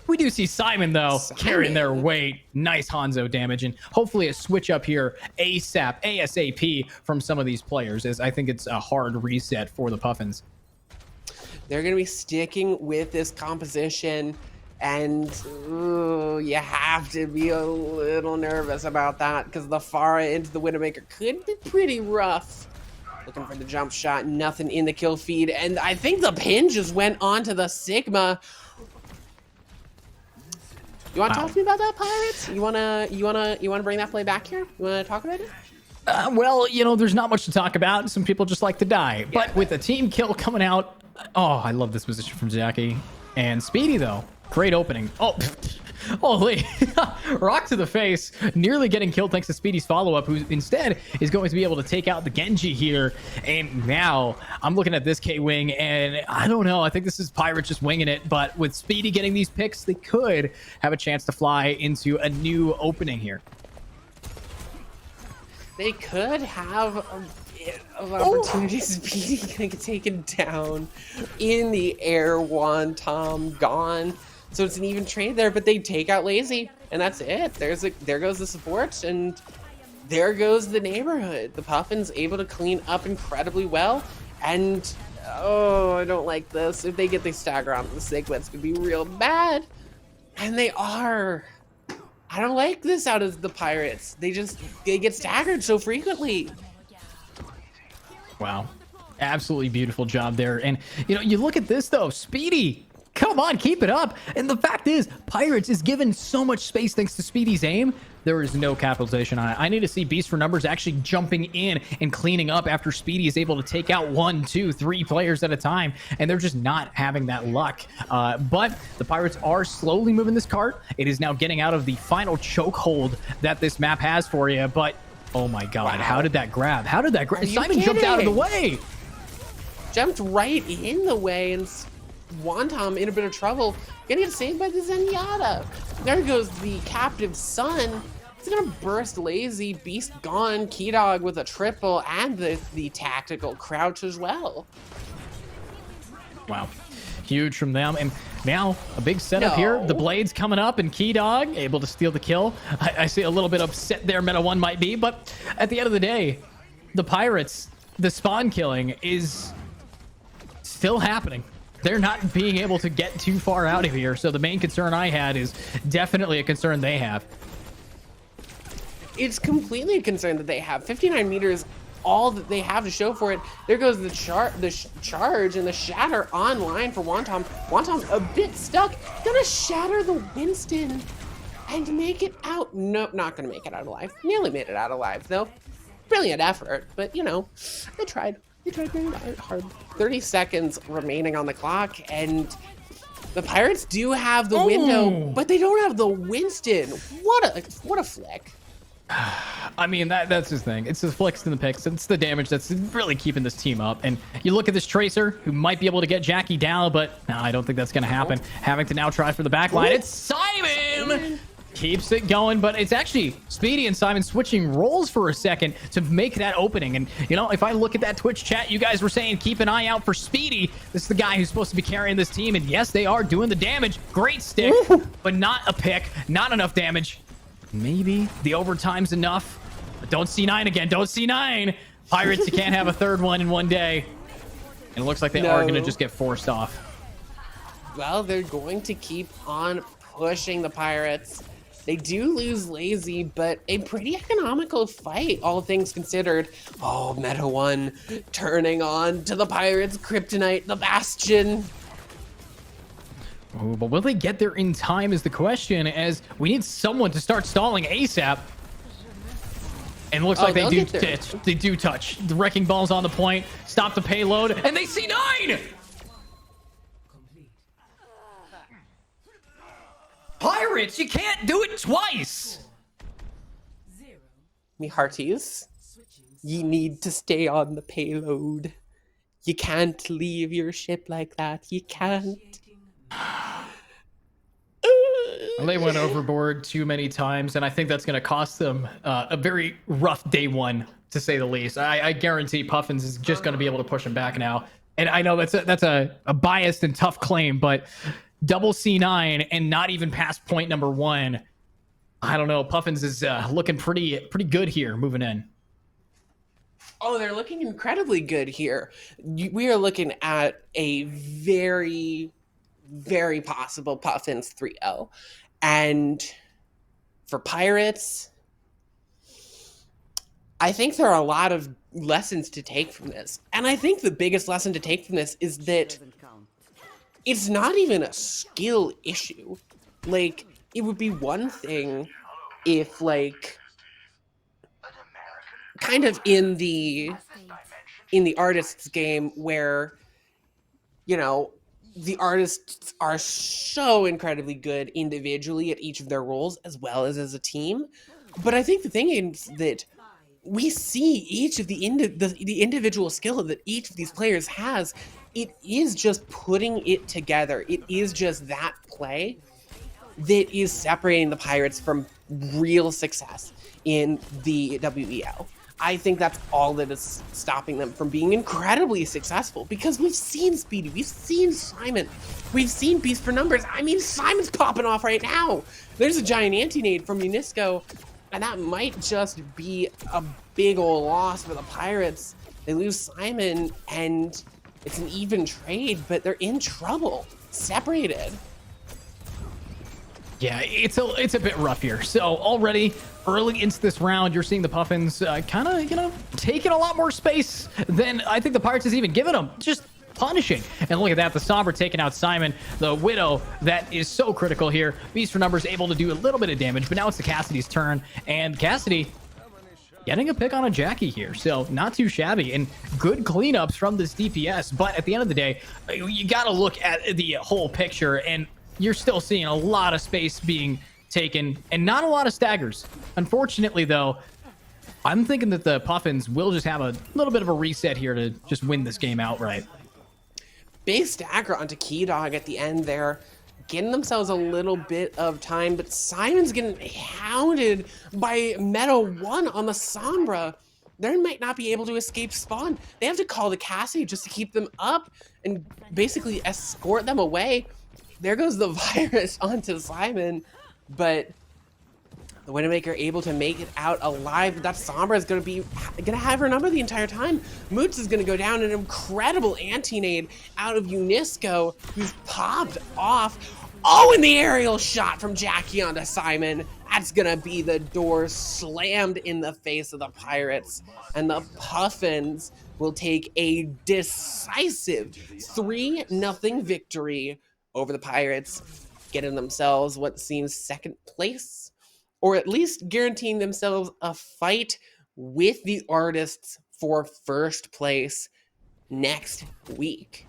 We do see Simon, though, carrying their weight. Nice Hanzo damage, and hopefully a switch up here ASAP from some of these players, as I think it's a hard reset for the Puffins. They're going to be sticking with this composition, and you have to be a little nervous about that, because the Pharah into the Widowmaker could be pretty rough. Looking for the jump shot, nothing in the kill feed, and I think the pin just went onto the Sigma. You want to talk to me about that, Pirates? You wanna bring that play back here? You wanna talk about it? Well, you know, there's not much to talk about. Some people just like to die. Yeah. But with a team kill coming out, oh, I love this position from Jackie. And Speedy, though, Great opening. Oh, holy. Rock to the face. Nearly getting killed thanks to Speedy's follow-up, who instead is going to be able to take out the Genji here. And now I'm looking at this KWing, and I don't know. I think this is Pirates just winging it. But with Speedy getting these picks, they could have a chance to fly into a new opening here. They could have a bit of opportunity. Speedy gonna get taken down in the air. Wonton gone. So it's an even trade there, but they take out Lazy, and that's it. There goes the support, and there goes the neighborhood. The Puffins able to clean up incredibly well, and oh, I don't like this. If they get the stagger on the Sigma, it's gonna be real bad, and they are. I don't like this out of the Pirates. They get staggered so frequently. Wow. Absolutely beautiful job there. And, you know, you look at this, though. Speedy, come on, keep it up. And the fact is, Pirates is given so much space thanks to Speedy's aim. There is no capitalization on it. I need to see Beast for Numbers actually jumping in and cleaning up after Speedy is able to take out 1, 2, 3 players at a time, and they're just not having that luck. But the Pirates are slowly moving this cart. It is now getting out of the final chokehold that this map has for you. But oh my God, wow. How did that grab? How did that grab? Simon kidding? jumped out of the way. Jumped right in the way, and Wonton in a bit of trouble. Gonna get saved by the Zenyatta. There goes the captive son. It's gonna burst Lazy. Beast gone. KeyDog with a triple and the tactical crouch as well. Wow. Huge from them. And now a big setup here. The Blades coming up, and KeyDog able to steal the kill. I see a little bit upset there, Meta 1 might be, but at the end of the day, the Pirates, the spawn killing is still happening. They're not being able to get too far out of here. So the main concern I had is definitely a concern they have. It's completely a concern that they have. 59 meters, all that they have to show for it. There goes the charge and the shatter online for Wonton. Wonton's a bit stuck. Gonna shatter the Winston and make it out. Nope, not gonna make it out alive. Nearly made it out alive though. Brilliant effort, but you know, they tried. They tried very hard. 30 seconds remaining on the clock, and the Pirates do have the window, but they don't have the Winston. What a flick. I mean, that's his thing. It's the flicks and the picks. It's the damage that's really keeping this team up. And you look at this Tracer, who might be able to get Jackie down, but no, I don't think that's going to happen. Having to now try for the back line. It's Simon! Keeps it going, but it's actually Speedy and Simon switching roles for a second to make that opening. And, you know, if I look at that Twitch chat, you guys were saying keep an eye out for Speedy. This is the guy who's supposed to be carrying this team. And yes, they are doing the damage. Great stick, but not a pick. Not enough damage. Maybe the overtime's enough. But don't C9 again. Don't C9. Pirates, you can't have a third one in one day. And it looks like they are going to just get forced off. Well, they're going to keep on pushing the Pirates. They do lose Lazy, but a pretty economical fight, all things considered. Oh, Meta 1 turning on to the Pirates' kryptonite, the Bastion. Oh, but will they get there in time is the question, as we need someone to start stalling ASAP. And it looks like they do touch. The Wrecking Ball's on the point. Stop the payload, and they see 9! Pirates, you can't do it twice! Me hearties, ye need to stay on the payload. You can't leave your ship like that. You can't. They went overboard too many times, and I think that's going to cost them a very rough day one, to say the least. I guarantee Puffins is just going to be able to push them back now. And I know that's a biased and tough claim, but double C9 and not even past point number 1. I don't know. Puffins is looking pretty good here moving in. Oh, they're looking incredibly good here. We are looking at a very, very possible Puffins 3-0. And for Pirates, I think there are a lot of lessons to take from this. And I think the biggest lesson to take from this is that it's not even a skill issue. Like, it would be one thing if, like, kind of in the artist's game where, you know, the artists are so incredibly good individually at each of their roles as well as a team. But I think the thing is that we see each of the individual skill that each of these players has. It is just putting it together. It is just that play that is separating the Pirates from real success in the WEL. I think that's all that is stopping them from being incredibly successful, because we've seen Speedy, we've seen Simon, we've seen Beast for Numbers. I mean, Simon's popping off right now. There's a giant anti-nade from Unisco, and that might just be a big old loss for the Pirates. They lose Simon, and it's an even trade, but they're in trouble, separated. Yeah, it's a bit rough here. So already early into this round, you're seeing the Puffins kind of, taking a lot more space than I think the Pirates has even given them. Just punishing. And look at that, the Sombra taking out Simon, the Widow that is so critical here. Beast for Numbers able to do a little bit of damage, but now it's the Cassidy's turn, and Cassidy getting a pick on a Jackie here, so not too shabby, and good cleanups from this DPS. But at the end of the day, you got to look at the whole picture, and you're still seeing a lot of space being taken and not a lot of staggers. Unfortunately, though, I'm thinking that the Puffins will just have a little bit of a reset here to just win this game outright. Big stagger onto KeyDog at the end there, getting themselves a little bit of time, but Simon's getting hounded by Meta 1 on the Sombra. They might not be able to escape spawn. They have to call the Cassie just to keep them up and basically escort them away. There goes the virus onto Simon, but the Widowmaker able to make it out alive. That Sombra is gonna have her number the entire time. Moots is gonna go down, an incredible anti-nade out of Unisco, who's popped off. Oh, and the aerial shot from Jackie onto Simon. That's gonna be the door slammed in the face of the Pirates, and the Puffins will take a decisive 3-0 victory over the Pirates, getting themselves what seems second place, or at least guaranteeing themselves a fight with the artists for first place next week.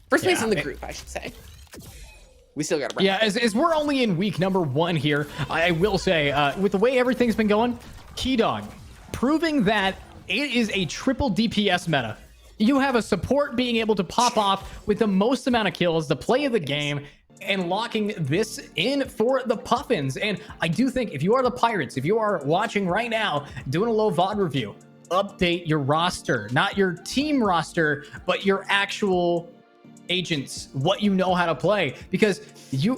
First place in the group, I should say. We still got to as we're only in week number 1 here, I will say, with the way everything's been going, KeyDog proving that it is a triple DPS meta. You have a support being able to pop off with the most amount of kills, the play of the game, and locking this in for the Puffins. And I do think if you are the Pirates, if you are watching right now, doing a low VOD review, update your roster, not your team roster, but your actual agents, what you know how to play, because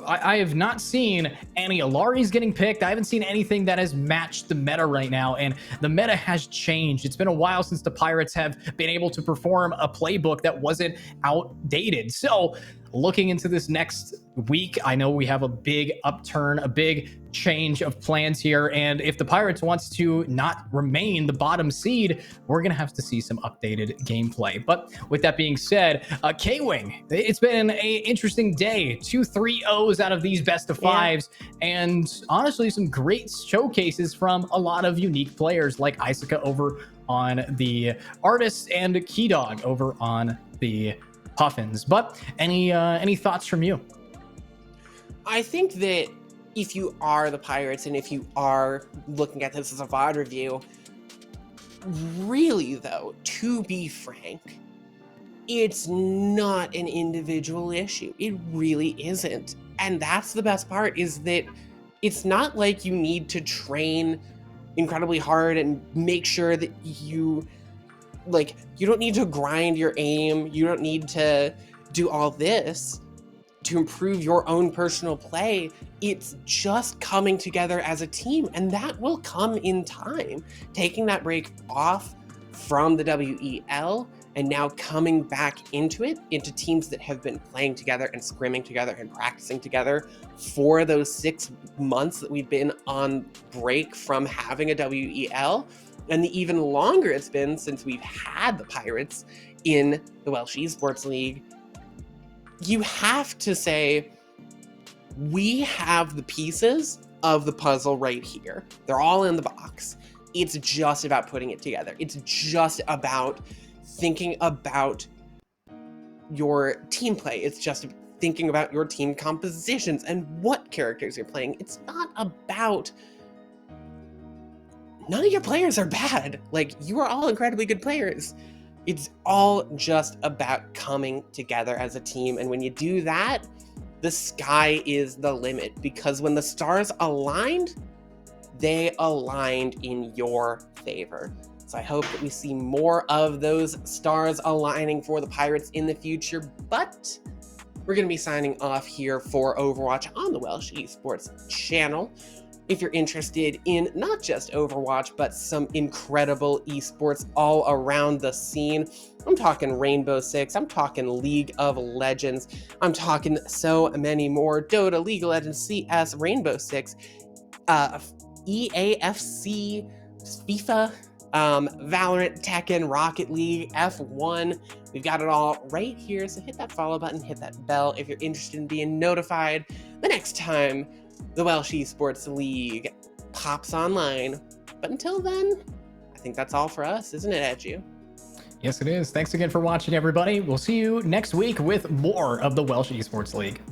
I have not seen any Alaris getting picked. I haven't seen anything that has matched the meta right now, and the meta has changed. It's been a while since the Pirates have been able to perform a playbook that wasn't outdated. So looking into this next week, I know we have a big upturn, a big change of plans here, and if the Pirates wants to not remain the bottom seed, we're gonna have to see some updated gameplay. But with that being said, KWing, it's been an interesting day. 2 3-0s out of these best of 5s, and honestly some great showcases from a lot of unique players like Isaka over on the Artists and KeyDog over on the Puffins. But any thoughts from you? I think that if you are the Pirates and if you are looking at this as a VOD review, really though, to be frank, it's not an individual issue. It really isn't. And that's the best part, is that it's not like you need to train incredibly hard and make sure that you don't need to grind your aim. You don't need to do all this to improve your own personal play. It's just coming together as a team, and that will come in time. Taking that break off from the WEL and now coming back into it, into teams that have been playing together and scrimming together and practicing together for those 6 months that we've been on break from having a WEL, and the even longer it's been since we've had the Pirates in the Welsh Esports League. You have to say, we have the pieces of the puzzle right here. They're all in the box. It's just about putting it together. It's just about thinking about your team play. It's just thinking about your team compositions and what characters you're playing. It's not about... None of your players are bad. Like, you are all incredibly good players. It's all just about coming together as a team. And when you do that, the sky is the limit, because when the stars aligned, they aligned in your favor. So I hope that we see more of those stars aligning for the Pirates in the future, but we're going to be signing off here for Overwatch on the Welsh Esports channel. If you're interested in not just Overwatch, but some incredible esports all around the scene, I'm talking Rainbow Six, I'm talking League of Legends, I'm talking so many more: Dota, League of Legends, CS, Rainbow Six, EAFC, FIFA, Valorant, Tekken, Rocket League, F1. We've got it all right here, so hit that follow button, hit that bell if you're interested in being notified the next time the Welsh Esports League pops online. But until then, I think that's all for us, isn't it, Edu? Yes, it is. Thanks again for watching, everybody. We'll see you next week with more of the Welsh Esports League.